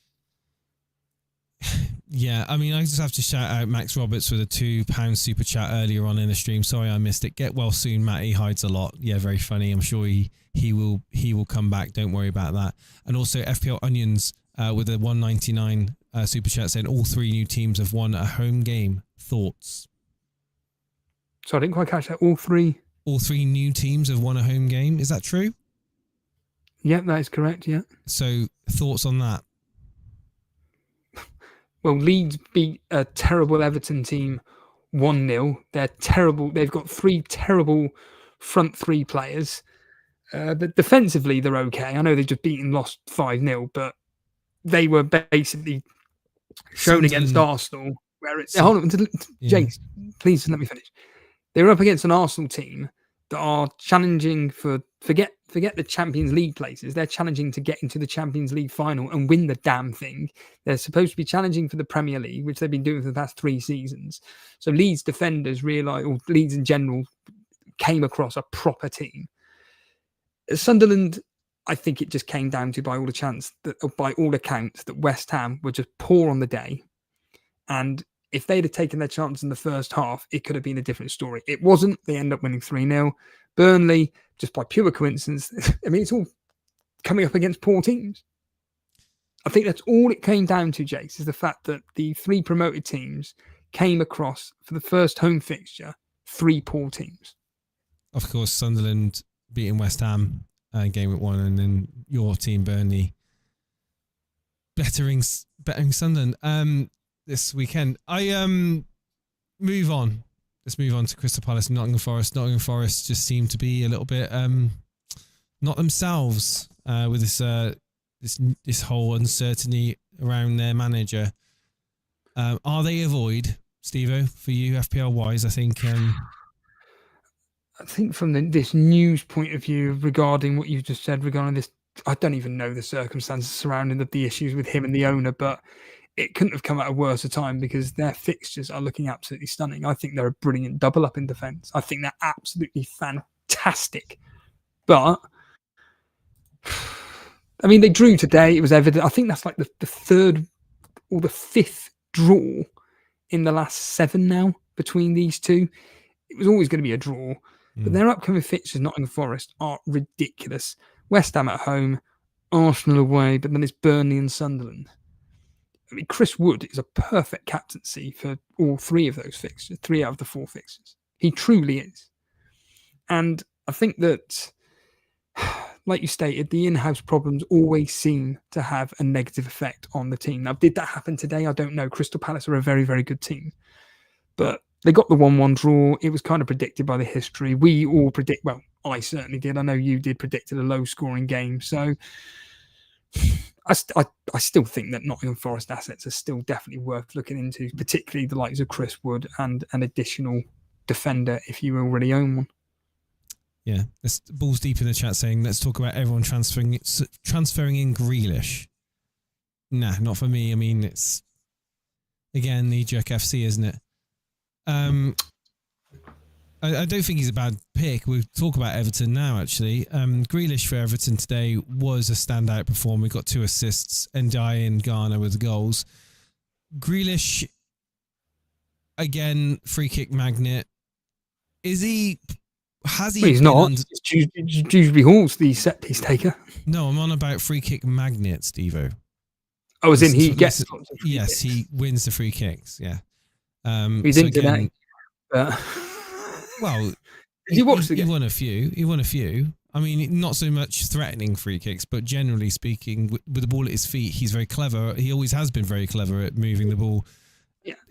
Yeah, I mean, I just have to shout out Max Roberts with a £2 super chat earlier on in the stream. Sorry, I missed it. Get well soon, Matt. He hides a lot. Yeah, very funny. I'm sure he will come back. Don't worry about that. And also FPL Onions with a $1.99 super chat saying all 3 new teams have won a home game. Thoughts? So I didn't quite catch that. All 3 new teams have won a home game. Is that true? Yeah, that is correct. Yeah. So thoughts on that? Well, Leeds beat a terrible Everton team 1-0. They're terrible. They've got 3 terrible front 3 players. But defensively, they're okay. I know they've just lost 5-0, but they were basically shown against Arsenal. Hold on, James, please let me finish. They were up against an Arsenal team that are challenging for forget the Champions League places. They're challenging to get into the Champions League final and win the damn thing. They're supposed to be challenging for the Premier League, which they've been doing for the past 3 seasons. So Leeds defenders realised, or Leeds in general, came across a proper team. Sunderland, I think it just came down to, by all accounts, that West Ham were just poor on the day. And if they'd have taken their chance in the first half, it could have been a different story. It wasn't. They end up winning 3-0. Burnley, just by pure coincidence, I mean, it's all coming up against poor teams. I think that's all it came down to, Jace, is the fact that the 3 promoted teams came across, for the first home fixture, 3 poor teams. Of course, Sunderland beating West Ham game at 1, and then your team, Burnley, bettering Sunderland this weekend. Move on. Let's move on to Crystal Palace and Nottingham Forest. Nottingham Forest just seem to be a little bit not themselves with this whole uncertainty around their manager. Are they a void, Steve-O, for you, FPL wise? I think from this news point of view regarding what you just said regarding this, I don't even know the circumstances surrounding the issues with him and the owner, but it couldn't have come at a worse time because their fixtures are looking absolutely stunning. I think they're a brilliant double up in defence. I think they're absolutely fantastic. But I mean, they drew today. It was evident. I think that's like the third or the fifth draw in the last 7 now between these two. It was always going to be a draw. But their upcoming fixtures, Nottingham Forest, are ridiculous. West Ham at home, Arsenal away, but then it's Burnley and Sunderland. I mean, Chris Wood is a perfect captaincy for all 3 of those fixtures, 3 out of the 4 fixtures. He truly is. And I think that, like you stated, the in-house problems always seem to have a negative effect on the team. Now, did that happen today? I don't know. Crystal Palace are a very, very good team. But they got the 1-1 draw. It was kind of predicted by the history. We all predict, well, I certainly did. I know you did, predicted a low-scoring game. So I still think that Nottingham Forest assets are still definitely worth looking into, particularly the likes of Chris Wood and an additional defender if you already own one. Yeah, this Balls Deep in the chat saying, let's talk about everyone transferring in Grealish. Nah, not for me. I mean, it's, again, knee-jerk FC, isn't it? I don't think he's a bad pick. We'll talk about Everton now, actually. Grealish for Everton today was a standout performer. We got 2 assists, Ndiaye and Garner with the goals. Grealish, again, free kick magnet. Is he... Has he? Well, he's not. Dewsbury Hall's the set piece taker. No, I'm on about free kick magnet, Steve-O. Oh, as in he gets... Yes, he wins the free kicks, yeah. He didn't today. Well, he won a few. He won a few. I mean, not so much threatening free kicks, but generally speaking, with the ball at his feet, he's very clever. He always has been very clever at moving the ball,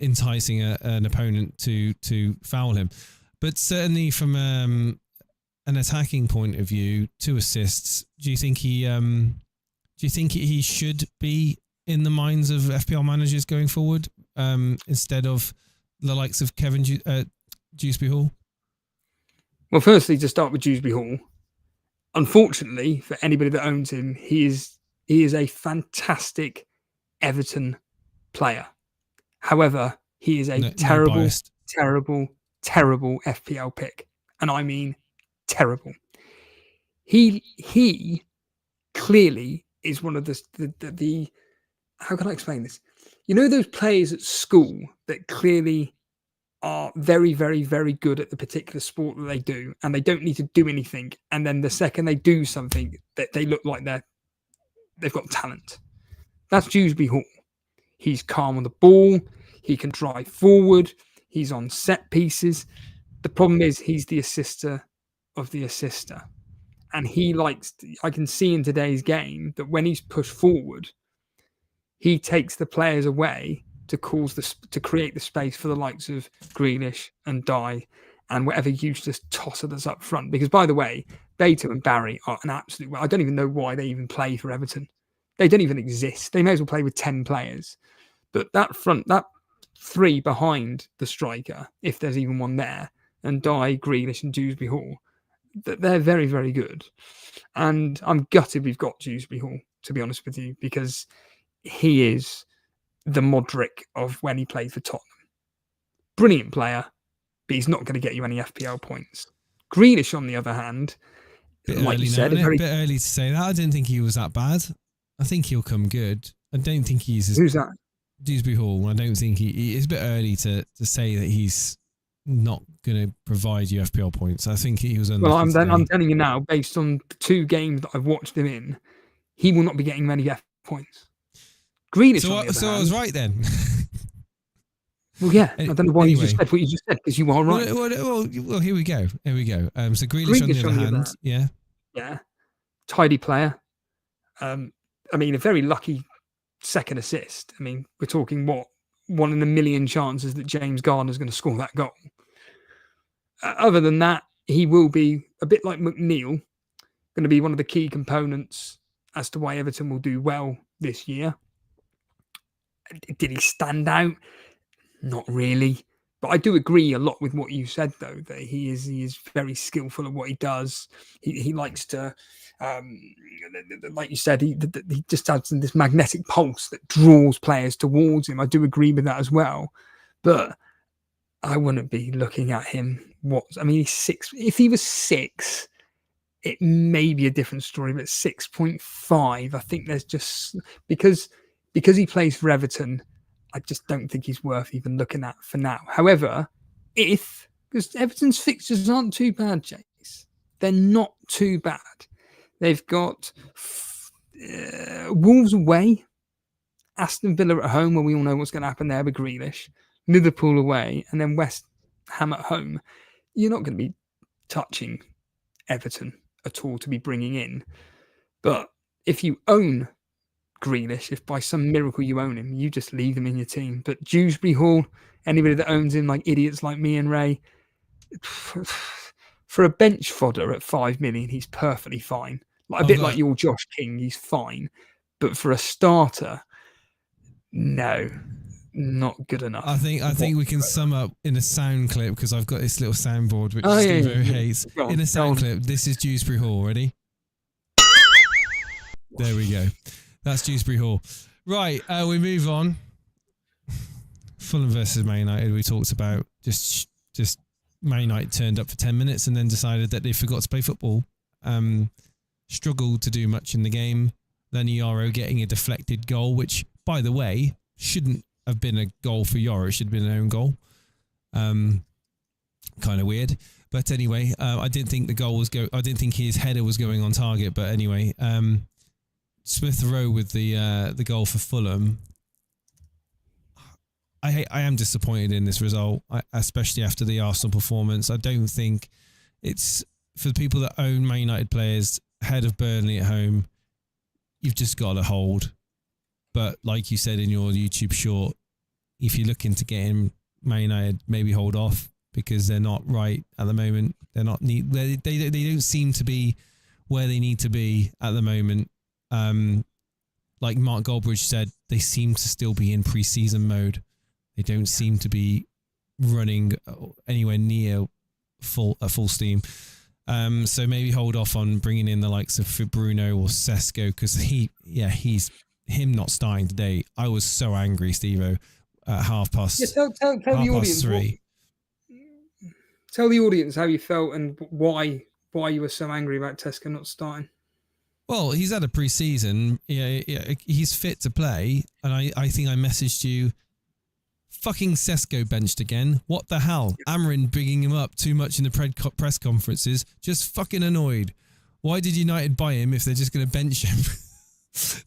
enticing an opponent to foul him. But certainly from an attacking point of view, 2 assists. Do you think he should be in the minds of FPL managers going forward, instead of the likes of Kevin Dewsbury Hall? Well, firstly, to start with Dewsbury Hall, unfortunately for anybody that owns him, he is a fantastic Everton player. However, he is a terrible FPL pick, and I mean terrible. He clearly is one of the how can I explain this? You know those players at school that clearly are very, very, very good at the particular sport that they do, and they don't need to do anything, and then the second they do something, that they look like they've got talent. That's Dewsbury Hall. He's calm on the ball. He can drive forward. He's on set pieces. The problem is he's the assister of the assister. And he likes, I can see in today's game that when he's pushed forward, he takes the players away to create the space for the likes of Grealish and Dye and whatever useless tosser that's up front. Because, by the way, Beto and Barry are an absolute... I don't even know why they even play for Everton. They don't even exist. They may as well play with 10 players. But that front, that 3 behind the striker, if there's even one there, and Dye, Grealish and Dewsbury Hall, they're very, very good. And I'm gutted we've got Dewsbury Hall, to be honest with you, because he is the Modric of when he played for Tottenham. Brilliant player, but he's not going to get you any FPL points. Grealish, on the other hand, like you said, a bit early to say that. I didn't think he was that bad. I think he'll come good. I don't think he's... Who's that? Dewsbury Hall. I don't think it's a bit early to say that he's not going to provide you FPL points. I think he was... Well, I'm telling you now, based on the 2 games that I've watched him in, he will not be getting many FPL points. Grealish, so I was right then. Well, yeah. I don't know why you just said what you just said, because you are right. Well, here we go. So Grealish on the other hand, yeah, tidy player. I mean, a very lucky second assist. I mean, we're talking one in a million chances that James Garner's going to score that goal. Other than that, he will be a bit like McNeil, going to be one of the key components as to why Everton will do well this year. Did he stand out? Not really. But I do agree a lot with what you said, though, that he is very skillful at what he does. He likes to, like you said, he just has this magnetic pulse that draws players towards him. I do agree with that as well. But I wouldn't be looking at him. He's 6. If he was 6, it may be a different story. But 6.5, I think there's just because he plays for Everton, I just don't think he's worth even looking at for now. However, because Everton's fixtures aren't too bad, Chase. They're not too bad. They've got Wolves away, Aston Villa at home, where we all know what's going to happen there with Grealish, Liverpool away, and then West Ham at home. You're not going to be touching Everton at all to be bringing in. But if you own Grealish, if by some miracle you own him, you just leave him in your team. But Dewsbury Hall, anybody that owns him, like idiots like me and Ray, for a bench fodder at 5 million, he's perfectly fine. Like like your Josh King, he's fine. But for a starter, no, not good enough. I think we can sum up in a sound clip, because I've got this little soundboard which Steve hates. In a sound clip, this is Dewsbury Hall. Ready? There we go. That's Dewsbury Hall. Right, we move on. Fulham versus Man United, we talked about. Just Man United turned up for 10 minutes and then decided that they forgot to play football. Struggled to do much in the game. Then Yoro getting a deflected goal, which, by the way, shouldn't have been a goal for Yoro. It should have been an own goal. Kind of weird. But anyway, I didn't think the goal was I didn't think his header was going on target. But anyway, Smith Rowe with the goal for Fulham. I am disappointed in this result, especially after the Arsenal performance. I don't think it's for the people that own Man United players ahead of Burnley at home. You've just got to hold. But like you said in your YouTube short, if you're looking to get in Man United, maybe hold off, because they're not right at the moment. They're not need. They don't seem to be where they need to be at the moment. Like Mark Goldbridge said, they seem to still be in pre-season mode. They don't seem to be running anywhere near full steam. So maybe hold off on bringing in the likes of Bruno or Sesko, because him not starting today. I was so angry, Steve-O, at half past. Yeah, tell the audience 3. Tell the audience how you felt and why you were so angry about Sesko not starting. Well, he's had a pre-season. Yeah, he's fit to play. And I think I messaged you, fucking Sesko benched again. What the hell? Amarin bigging him up too much in the press conferences. Just fucking annoyed. Why did United buy him if they're just going to bench him?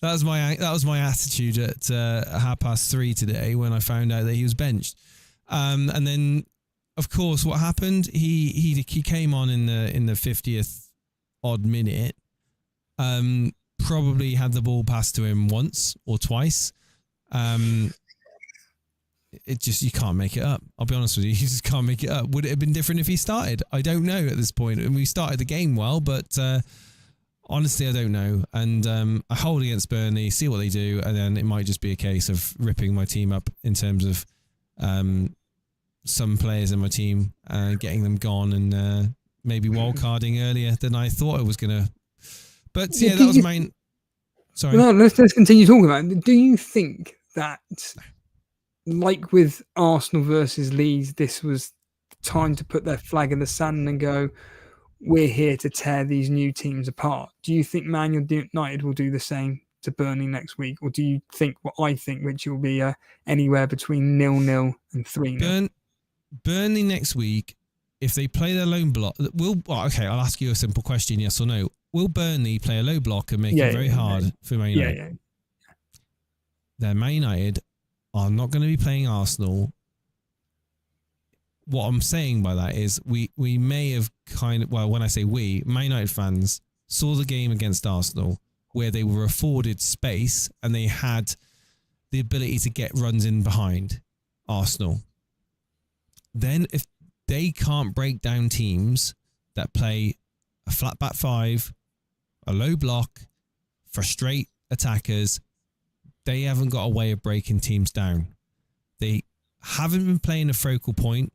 That was my attitude at 3:30 today when I found out that he was benched. And then, of course, what happened? He came on in the 50th odd minute. Probably had the ball passed to him once or twice. You can't make it up. I'll be honest with you. You just can't make it up. Would it have been different if he started? I don't know at this point. And we started the game well, but honestly, I don't know. And I hold against Burnley, see what they do, and then it might just be a case of ripping my team up in terms of some players in my team, getting them gone, and maybe wildcarding earlier than I thought I was going to. But yeah, that was main. Sorry. Well, let's continue talking about it. Do you think that, like with Arsenal versus Leeds, this was time to put their flag in the sand and go, we're here to tear these new teams apart? Do you think Man United will do the same to Burnley next week? Or do you think what I think, which will be anywhere between 0-0 and 3-0? Burnley next week, if they play their lone block, I'll ask you a simple question, yes or no. Will Burnley play a low block and make it very hard for Man United? Yeah. Then Man United are not going to be playing Arsenal. What I'm saying by that is we may have when I say we, Man United fans saw the game against Arsenal where they were afforded space and they had the ability to get runs in behind Arsenal. Then if they can't break down teams that play a flat back 5, a low block, frustrate attackers, they haven't got a way of breaking teams down. haven't been playing a focal point.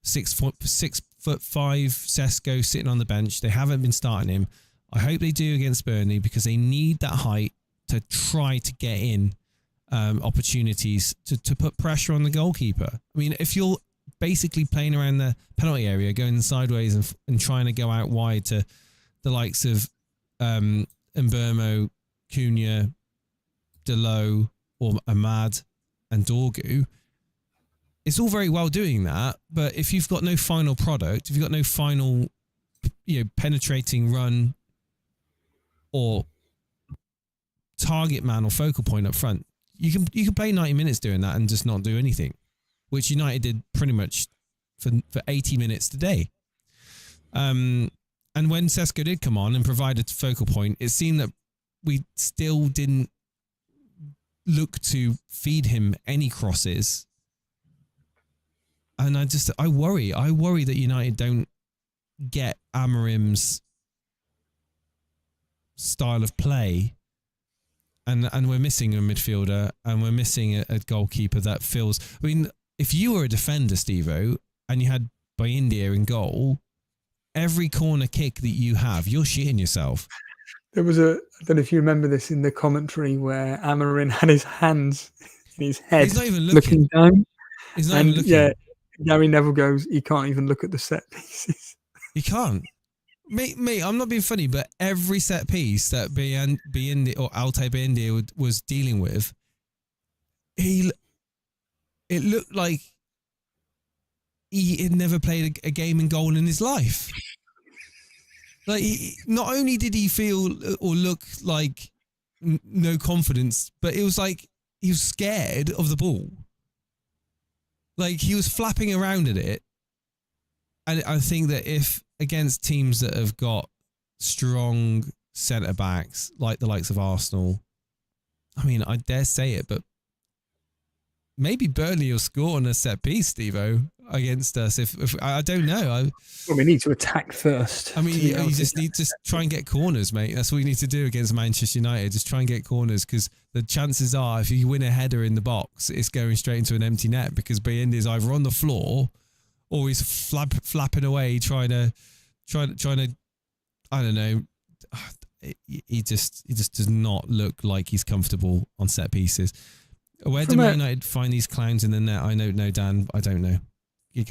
6'5" Sesko sitting on the bench. They haven't been starting him. I hope they do against Burnley because they need that height to try to get in opportunities to put pressure on the goalkeeper. I mean, if you're basically playing around the penalty area, going sideways and trying to go out wide to the likes of Mbermo, Cunha, Delo, or Ahmad and Dorgu, it's all very well doing that, but if you've got no final product, if you've got no final, penetrating run or target man or focal point up front, you can play 90 minutes doing that and just not do anything, which United did pretty much for 80 minutes today. And when Sesko did come on and provide a focal point, it seemed that we still didn't look to feed him any crosses. And I worry that United don't get Amorim's style of play, and we're missing a midfielder and we're missing a goalkeeper that feels. I mean, if you were a defender, Steve-O, and you had India in goal, every corner kick that you have, you're shitting yourself. There was I don't know if you remember this in the commentary where Amorim had his hands in his head, he's not even looking down. He's not even looking. Yeah, Gary Neville goes, he can't even look at the set pieces. He can't. Mate, I'm not being funny, but every set piece that Bindi or Altay Bindi was dealing with, it looked like he had never played a game in goal in his life. Like, not only did he feel or look like no confidence, but it was like he was scared of the ball. Like, he was flapping around at it. And I think that if against teams that have got strong centre backs, like the likes of Arsenal, I mean, I dare say it, but maybe Burnley will score on a set piece, Steve-O, against us. If I don't know. Well, we need to attack first. I mean, you just need to try and get corners, mate. That's what you need to do against Manchester United. Just try and get corners, because the chances are, if you win a header in the box, it's going straight into an empty net, because Bayend is either on the floor or he's flapping away, trying to. I don't know. He just does not look like he's comfortable on set pieces. Where do Man United find these clowns in the net? I don't know, Dan. I don't know.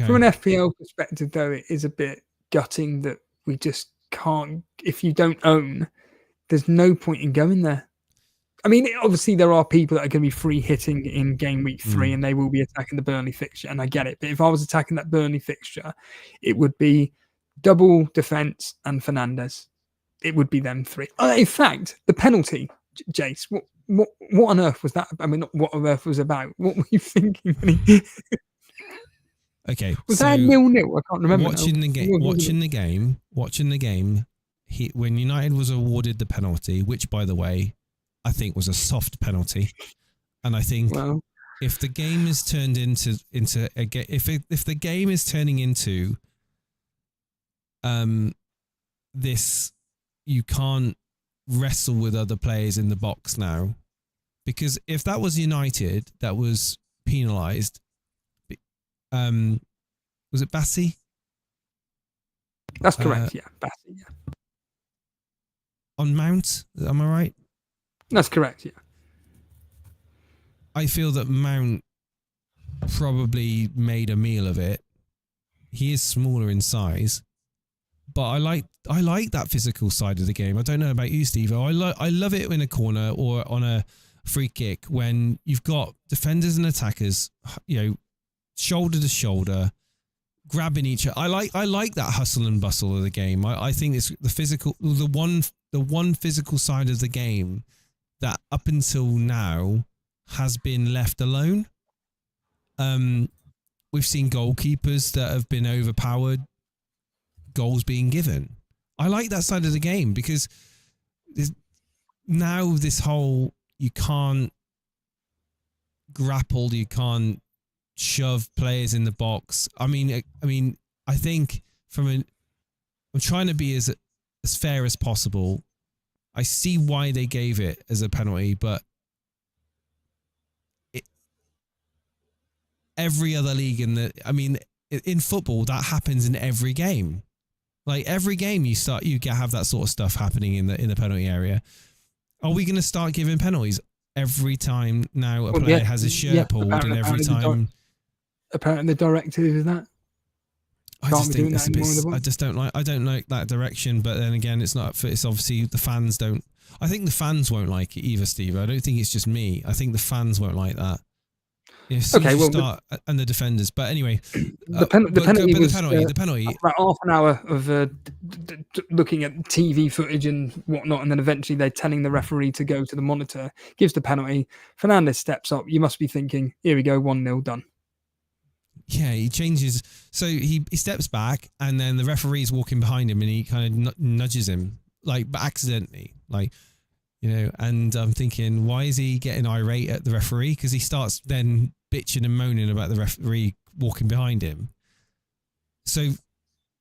From an FPL perspective, though, it is a bit gutting that we just can't. If you don't own, there's no point in going there. I mean, obviously, there are people that are going to be free hitting in game week 3 and they will be attacking the Burnley fixture, and I get it. But if I was attacking that Burnley fixture, it would be double defence and Fernandes. It would be them 3. In fact, the penalty, Jace, what on earth was that? I mean, not what on earth was about. What were you thinking? Okay, was that 0-0? I can't remember. Watching the game. When United was awarded the penalty, which, by the way, I think was a soft penalty, and I think if the game is turned into if the game is turning into this, you can't wrestle with other players in the box now, because if that was United that was penalised, was it Bassi? That's correct. Yeah, Bassi. Yeah. On Mount, am I right? That's correct. Yeah. I feel that Mount probably made a meal of it. He is smaller in size, but I like that physical side of the game. I don't know about you, Steve-O. I love it in a corner or on a free kick when you've got defenders and attackers, shoulder to shoulder, grabbing each other. I like that hustle and bustle of the game. I think it's the one physical side of the game that up until now has been left alone. We've seen goalkeepers that have been overpowered, goals being given. I like that side of the game, because now this whole, you can't grapple, you can't shove players in the box. I mean, I think I'm trying to be as fair as possible. I see why they gave it as a penalty, but every other league in football, that happens in every game. Like every game you have that sort of stuff happening in the penalty area. Are we going to start giving penalties every time now a player has his shirt pulled, and every time? Apparently, the directive is that. I just think I don't like that direction. But then again, it's obviously the fans don't. I think the fans won't like it either, Steve. I don't think it's just me. I think the fans won't like that. And the defenders. But anyway, the penalty. About half an hour of looking at TV footage and whatnot, and then eventually they're telling the referee to go to the monitor. Gives the penalty. Fernandes steps up. You must be thinking, here we go, 1-0 done. Yeah, he changes. So he steps back, and then the referee's walking behind him, and he kind of nudges him, but accidentally, and I'm thinking, why is he getting irate at the referee? Because he starts then bitching and moaning about the referee walking behind him. So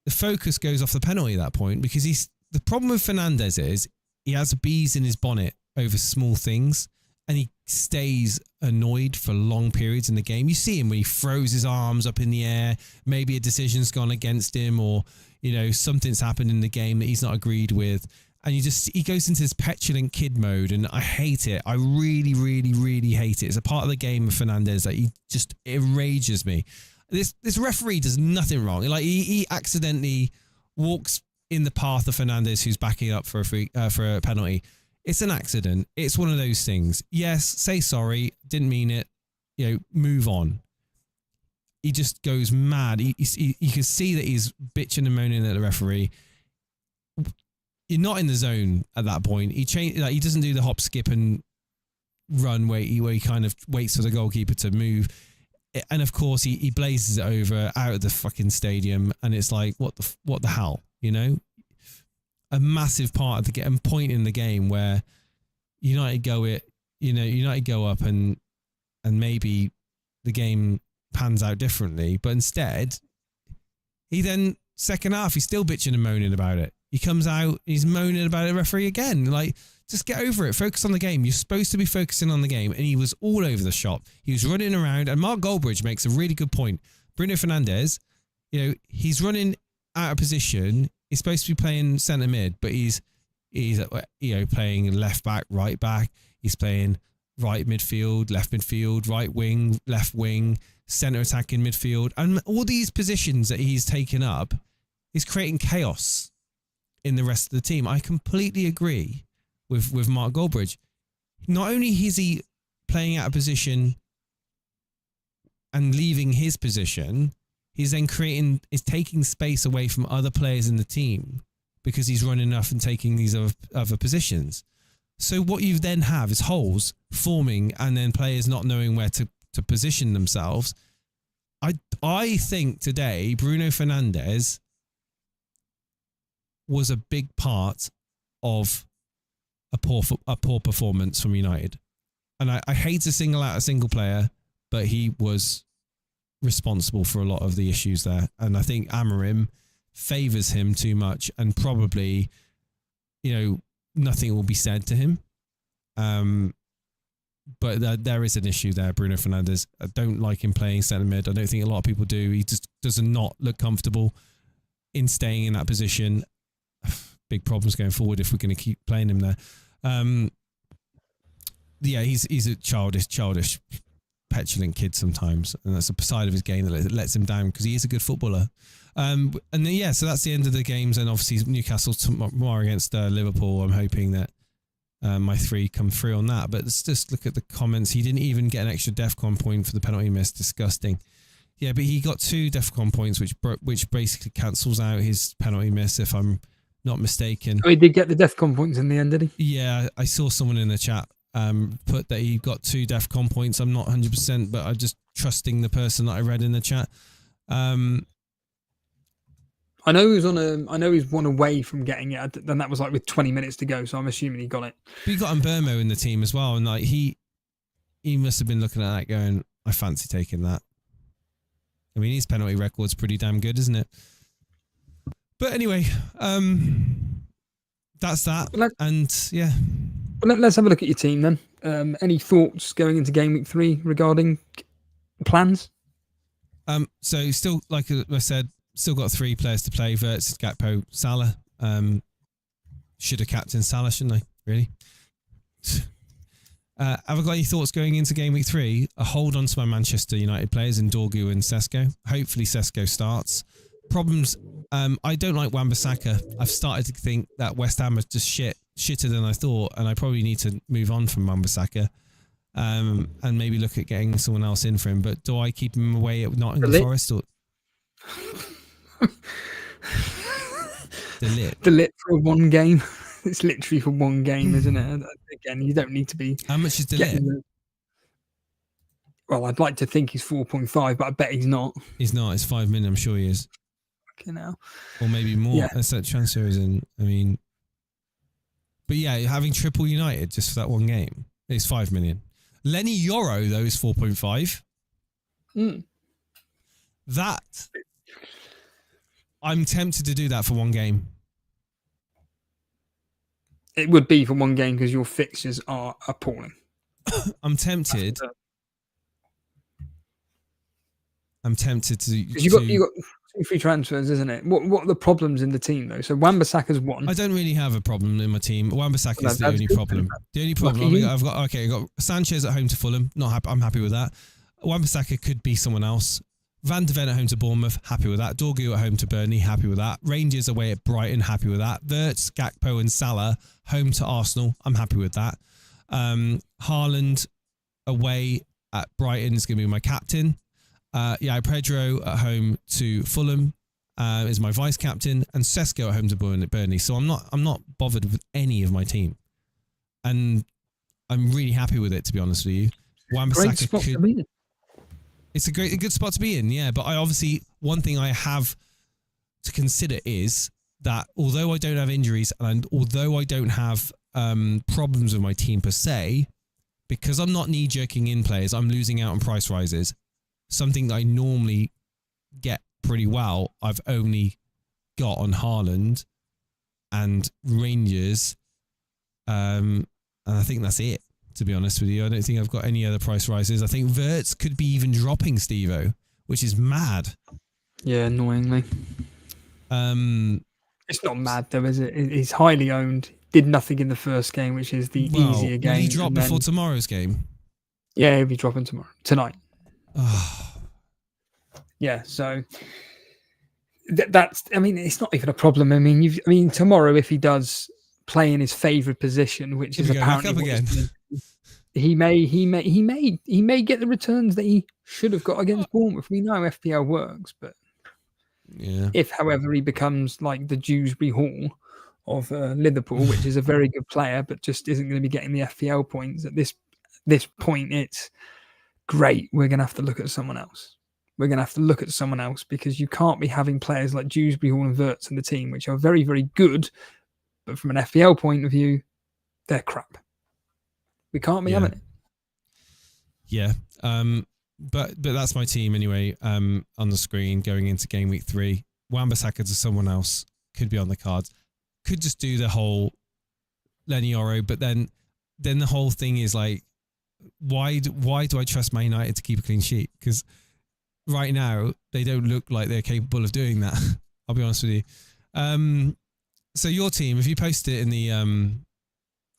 the focus goes off the penalty at that point, because the problem with Fernandes is he has bees in his bonnet over small things, and he stays annoyed for long periods in the game. You see him when he throws his arms up in the air, maybe a decision's gone against him, or something's happened in the game that he's not agreed with. And he goes into this petulant kid mode, and I hate it. I really, really, really hate it. It's a part of the game of Fernandes that it enrages me. This referee does nothing wrong. He accidentally walks in the path of Fernandes, who's backing up for a penalty. It's an accident. It's one of those things. Yes, say sorry, didn't mean it. Move on. He just goes mad. You can see that he's bitching and moaning at the referee. You're not in the zone at that point. He doesn't do the hop, skip, and run where he kind of waits for the goalkeeper to move. And of course, he blazes it over out of the fucking stadium, and it's like, what the hell, A massive part of the game, point in the game where United go up and maybe the game pans out differently, but instead, he then second half he's still bitching and moaning about it. He comes out, he's moaning about the referee again. Just get over it. Focus on the game. You're supposed to be focusing on the game. And he was all over the shop. He was running around. And Mark Goldbridge makes a really good point. Bruno Fernandes, he's running out of position. He's supposed to be playing centre mid, but he's playing left back, right back. He's playing right midfield, right wing, left wing, centre attacking midfield. And all these positions that he's taken up is creating chaos in the rest of the team. I completely agree with Mark Goldbridge. Not only is he playing out of position and leaving his position, he's then taking space away from other players in the team because he's running enough and taking these other positions. So what you then have is holes forming, and then players not knowing where to position themselves. I think today Bruno Fernandes was a big part of a poor performance from United. And I hate to single out a single player, but he was responsible for a lot of the issues there. And I think Amorim favours him too much, and probably, nothing will be said to him. But there is an issue there, Bruno Fernandes. I don't like him playing centre mid. I don't think a lot of people do. He just does not look comfortable in staying in that position. Big problems going forward if we're going to keep playing him there. He's a childish, petulant kid sometimes, and that's a side of his game that lets him down, because he is a good footballer. So that's the end of the games, and obviously Newcastle tomorrow against Liverpool. I'm hoping that my 3 come through on that. But let's just look at the comments. He didn't even get an extra DEFCON point for the penalty miss. Disgusting. Yeah, but he got 2 DEFCON points, which basically cancels out his penalty miss, if I'm not mistaken. Oh, he did get the DEFCON points in the end, did he? Yeah, I saw someone in the chat put that he got 2 DEFCON points. I'm not 100%, but I'm just trusting the person that I read in the chat. I know he was one away from getting it, and that was with 20 minutes to go, so I'm assuming he got it. But you got Mbermo in the team as well, and he must have been looking at that going, I fancy taking that. I mean, his penalty record's pretty damn good, isn't it? But anyway, that's that. Let's have a look at your team then. Any thoughts going into game week 3 regarding plans? So still, like I said, still got 3 players to play. Verts, Gakpo, Salah. Should have captained Salah, shouldn't I? Really? Have I got any thoughts going into game week 3? A hold on to my Manchester United players in Dorgu and Sesko. Hopefully Sesko starts. Problems. I don't like Wan-Bissaka. I've started to think that West Ham is just shitter than I thought, and I probably need to move on from Wan-Bissaka. And maybe look at getting someone else in for him. But do I keep him away at Nottingham Forest or the lit for 1 game? It's literally for 1 game, isn't it? Again, you don't need to be. How much is Delit? Well, I'd like to think he's 4.5, but I bet he's not. He's not. It's 5 million. I'm sure he is. Okay, now. Or maybe more. Yeah. That's that transfer is in. I mean, but yeah, having triple United just for that 1 game is 5 million. Lenny Yoro though is 4.5. That I'm tempted to do that for 1 game. It would be for 1 game because your fixtures are appalling. I'm tempted. to. You got 2 free transfers, isn't it? What are the problems in the team though? So Wan-Bissaka's 1. I don't really have a problem in my team. Wan-Bissaka is the only problem. The only problem I've got Sanchez at home to Fulham. Not happy. I'm happy with that. Wan-Bissaka could be someone else. Van de Ven at home to Bournemouth, happy with that. Dorgu at home to Burnley, happy with that. Rangers away at Brighton, happy with that. Verts, Gakpo and Salah home to Arsenal, I'm happy with that. Haaland away at Brighton is going to be my captain. Pedro at home to Fulham is my vice captain, and Sesko at home to Burnley. So I'm not bothered with any of my team, and I'm really happy with it, to be honest with you. Wan-Bissaka it's a good spot to be in, yeah. But I obviously, one thing I have to consider is that although I don't have injuries and although I don't have problems with my team per se, because I'm not knee-jerking in players, I'm losing out on price rises. Something that I normally get pretty well, I've only got on Haaland and Rangers, and I think that's it. To be honest with you, I don't think I've got any other price rises. I think Verts could be even dropping, Steve-O, which is mad. Yeah, annoyingly. It's not mad though, is it? He's highly owned. Did nothing in the first game, which is the easier game. Will he drop before tomorrow's game? Yeah, he'll be dropping tonight. Yeah, so that's. I mean, it's not even a problem. I mean, tomorrow if he does play in his favourite position, which is apparently back up again. He may get the returns that he should have got against Bournemouth. We know FPL works, but yeah. If, however, he becomes like the Dewsbury Hall of Liverpool, which is a very good player, but just isn't going to be getting the FPL points at this point, it's great. We're going to have to look at someone else. Because you can't be having players like Dewsbury Hall and Verts in the team, which are very, very good, but from an FPL point of view, they're crap. We can't be having it. Yeah. But that's my team anyway, on the screen going into game week 3. Wan-Bissaka to someone else could be on the cards. Could just do the whole Lenny Yoro, but then the whole thing is like, why do I trust Man United to keep a clean sheet? Because right now they don't look like they're capable of doing that. I'll be honest with you. So your team, if you post it in the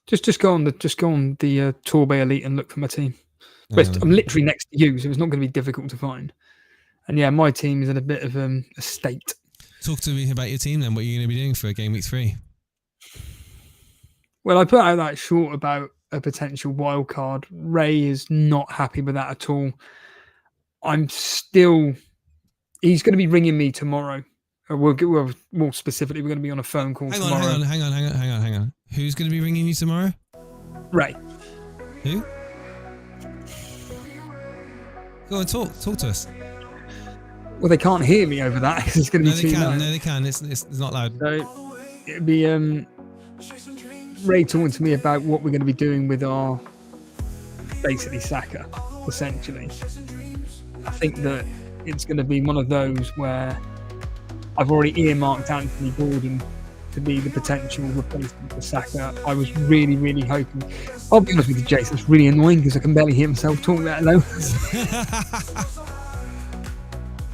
just go on the Torbay Elite and look for my team. I'm literally next to you, so it's not going to be difficult to find. And yeah, my team is in a bit of a state. Talk to me about your team then. What are you going to be doing for game week 3? Well, I put out that short about a potential wild card. Ray is not happy with that at all. He's going to be ringing me tomorrow. More specifically, we're going to be on a phone call tomorrow. Hang on. Who's going to be ringing you tomorrow? Ray. Who? Go and talk to us. Well, they can't hear me over that because it's going to be too loud. No, they can. It's not loud. So it'd be Ray talking to me about what we're going to be doing with our basically Saka, essentially. I think that it's going to be one of those where I've already earmarked Anthony Gordon to be the potential replacement for Saka. I was really, really hoping. I'll be honest with you, Jason, it's really annoying because I can barely hear myself talk that low.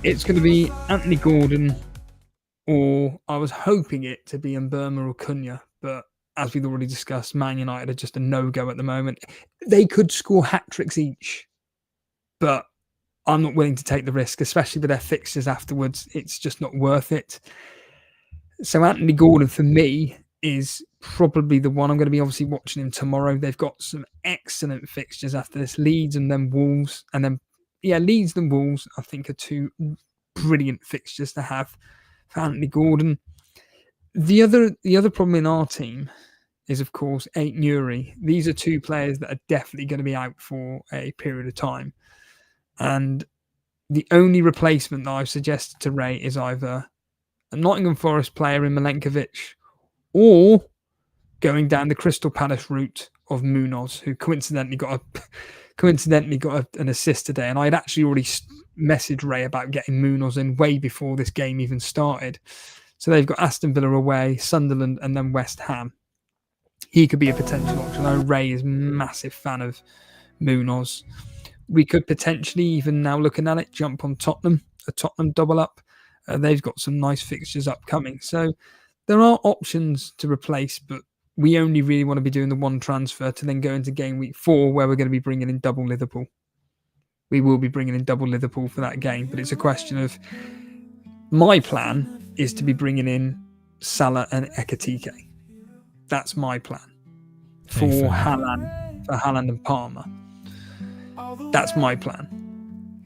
It's going to be Anthony Gordon, or I was hoping it to be Mberma or Cunha, but as we've already discussed, Man United are just a no-go at the moment. They could score hat-tricks each, but I'm not willing to take the risk, especially with their fixtures afterwards. It's just not worth it. So Anthony Gordon, for me, is probably the one. I'm going to be obviously watching him tomorrow. They've got some excellent fixtures after this. Leeds and then Wolves. And then, Leeds and Wolves, I think, are two brilliant fixtures to have for Anthony Gordon. The other problem in our team is, of course, Ait Nuri. These are two players that are definitely going to be out for a period of time. And the only replacement that I've suggested to Ray is either a Nottingham Forest player in Milenkovic or going down the Crystal Palace route of Munoz, who coincidentally got an assist today. And I'd actually already messaged Ray about getting Munoz in way before this game even started. So they've got Aston Villa away, Sunderland, and then West Ham. He could be a potential option. I know Ray is a massive fan of Munoz. We could potentially, even now looking at it, jump on Tottenham, a Tottenham double up. They've got some nice fixtures upcoming. So there are options to replace, but we only really want to be doing the one transfer to then go into game week 4, where we're going to be bringing in double Liverpool. We will be bringing in double Liverpool for that game, but it's a question of, my plan is to be bringing in Salah and Ekatike. That's my plan for Haaland and Palmer. That's my plan.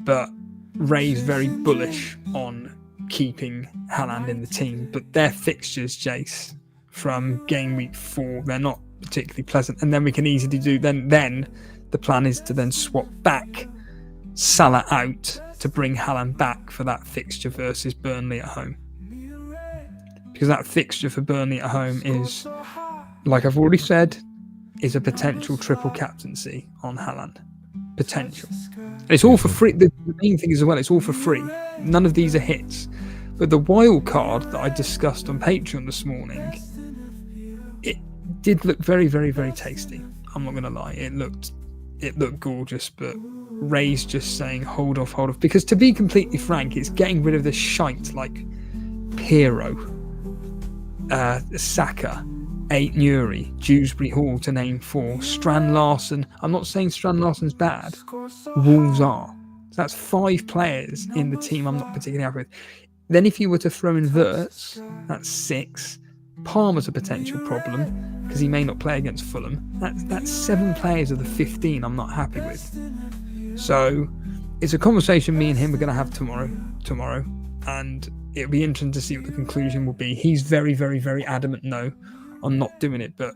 But Ray's very bullish on keeping Haaland in the team. But their fixtures, Jace, from game week 4, they're not particularly pleasant. And then we can easily do, then the plan is to then swap back Salah out to bring Haaland back for that fixture versus Burnley at home. Because that fixture for Burnley at home is, like I've already said, is a potential triple captaincy on Haaland. Potential. And it's all for free. The main thing is, as well, it's all for free. None of these are hits. But the Wildcard that I discussed on Patreon this morning, it did look very, very, very tasty. I'm not going to lie. It looked gorgeous, but Ray's just saying, hold off. Because to be completely frank, it's getting rid of the shite like Piero, Saka, Ait Nuri, Dewsbury Hall, to name 4. Strand Larson. I'm not saying Strand Larson's bad. Wolves are. So that's 5 players in the team I'm not particularly happy with. Then if you were to throw in Wirtz, that's 6. Palmer's a potential problem because he may not play against Fulham. That's 7 players of the 15 I'm not happy with. So it's a conversation me and him are going to have tomorrow, and it'll be interesting to see what the conclusion will be. He's very, very, very adamant no, I'm not doing it, but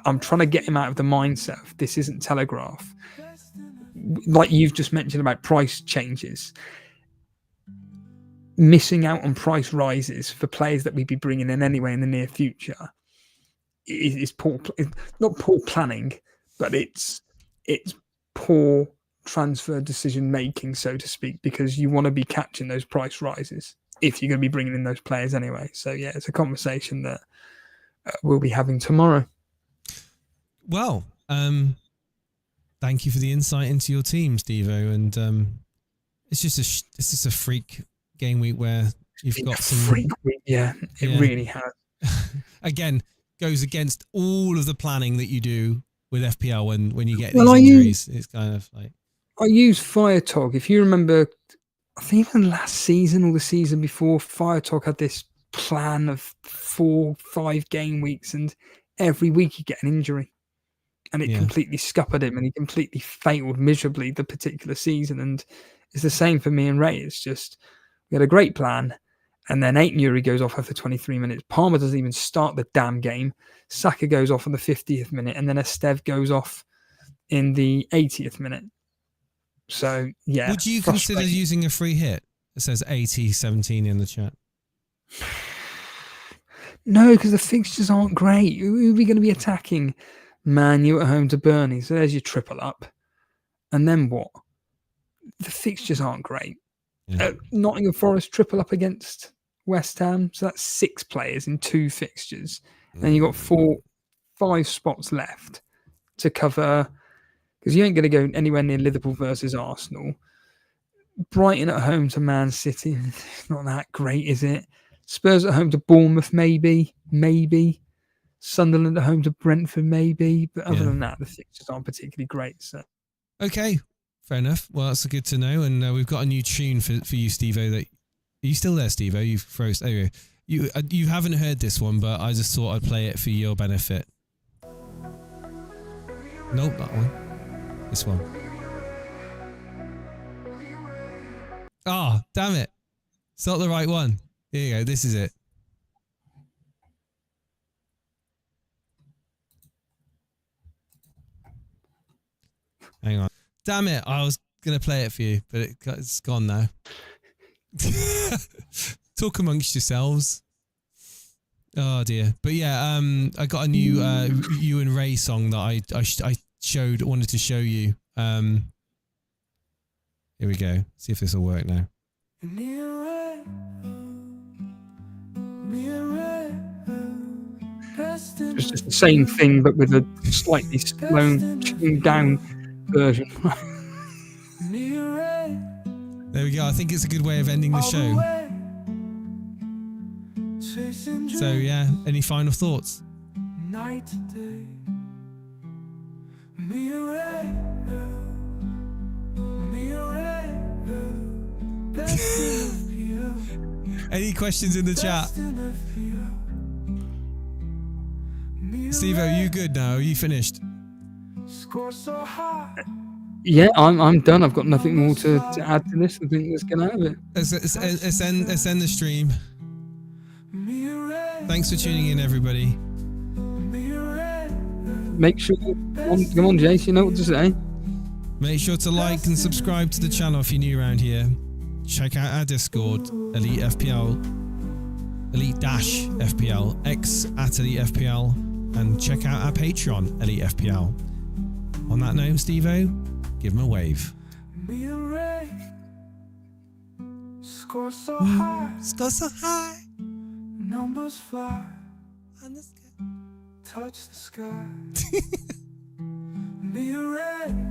I'm trying to get him out of the mindset of this isn't Telegraph. Like you've just mentioned about price changes, missing out on price rises for players that we'd be bringing in anyway in the near future is poor. Not poor planning, but it's poor transfer decision making, so to speak, because you want to be catching those price rises if you're going to be bringing in those players anyway. So yeah, it's a conversation that we'll be having tomorrow. Well, thank you for the insight into your team, Stevo, and it's just a freak game week where you've got some freak week. Yeah, it really has. Again, goes against all of the planning that you do with FPL when you get these injuries. It's kind of like, I use Firetog. If you remember, I think even last season or the season before, Firetog had this plan of 4-5 game weeks, and every week you get an injury, and it completely scuppered him, and he completely failed miserably the particular season. And it's the same for me and Ray. It's just, we had a great plan, and then Ait Nuri goes off after 23 minutes. Palmer doesn't even start the damn game. Saka goes off on the 50th minute, and then Esteve goes off in the 80th minute. So, yeah. Would you consider using a free hit? It says 80-17 in the chat. No, because the fixtures aren't great. Who are we going to be attacking? Man U at home to Burnley. So there's your triple up. And then what? The fixtures aren't great. Yeah. Nottingham Forest triple up against West Ham. So that's 6 players in 2 fixtures. And you've got 5 spots left to cover, because you ain't going to go anywhere near Liverpool versus Arsenal. Brighton at home to Man City. It's not that great, is it? Spurs at home to Bournemouth, maybe. Sunderland at home to Brentford, maybe. But other than that, the fixtures aren't particularly great. So. Okay, fair enough. Well, that's good to know. And we've got a new tune for you, Steve-O. Are you still there, Steve-O? You froze. Anyway, you haven't heard this one, but I just thought I'd play it for your benefit. Nope, that one. This one. Ah, oh, damn it. It's not the right one. Here you go. This is it. Hang on. Damn it. I was going to play it for you, but it's gone now. Talk amongst yourselves. Oh dear. But yeah, I got a new You and Ray song that I wanted to show you. Here we go. See if this will work now. It's just the same thing, but with a slightly slowed down version. There we go. I think it's a good way of ending the show. So yeah, any final thoughts? Any questions in the chat? Steve, are you good now? Are you finished? Yeah, I'm done. I've got nothing more to add to this. I think let's get out of it. Let's end the stream. Thanks for tuning in, everybody. Make sure, come on, Jace, you know what to say. Make sure to like and subscribe to the channel if you're new around here. Check out our Discord, Elite FPL, Elite-FPL, X at Elite FPL, and check out our Patreon, Elite FPL. On that note, Steve-O, give him a wave. Score so high. Numbers fly. And the sky. Touch the sky. Be ready.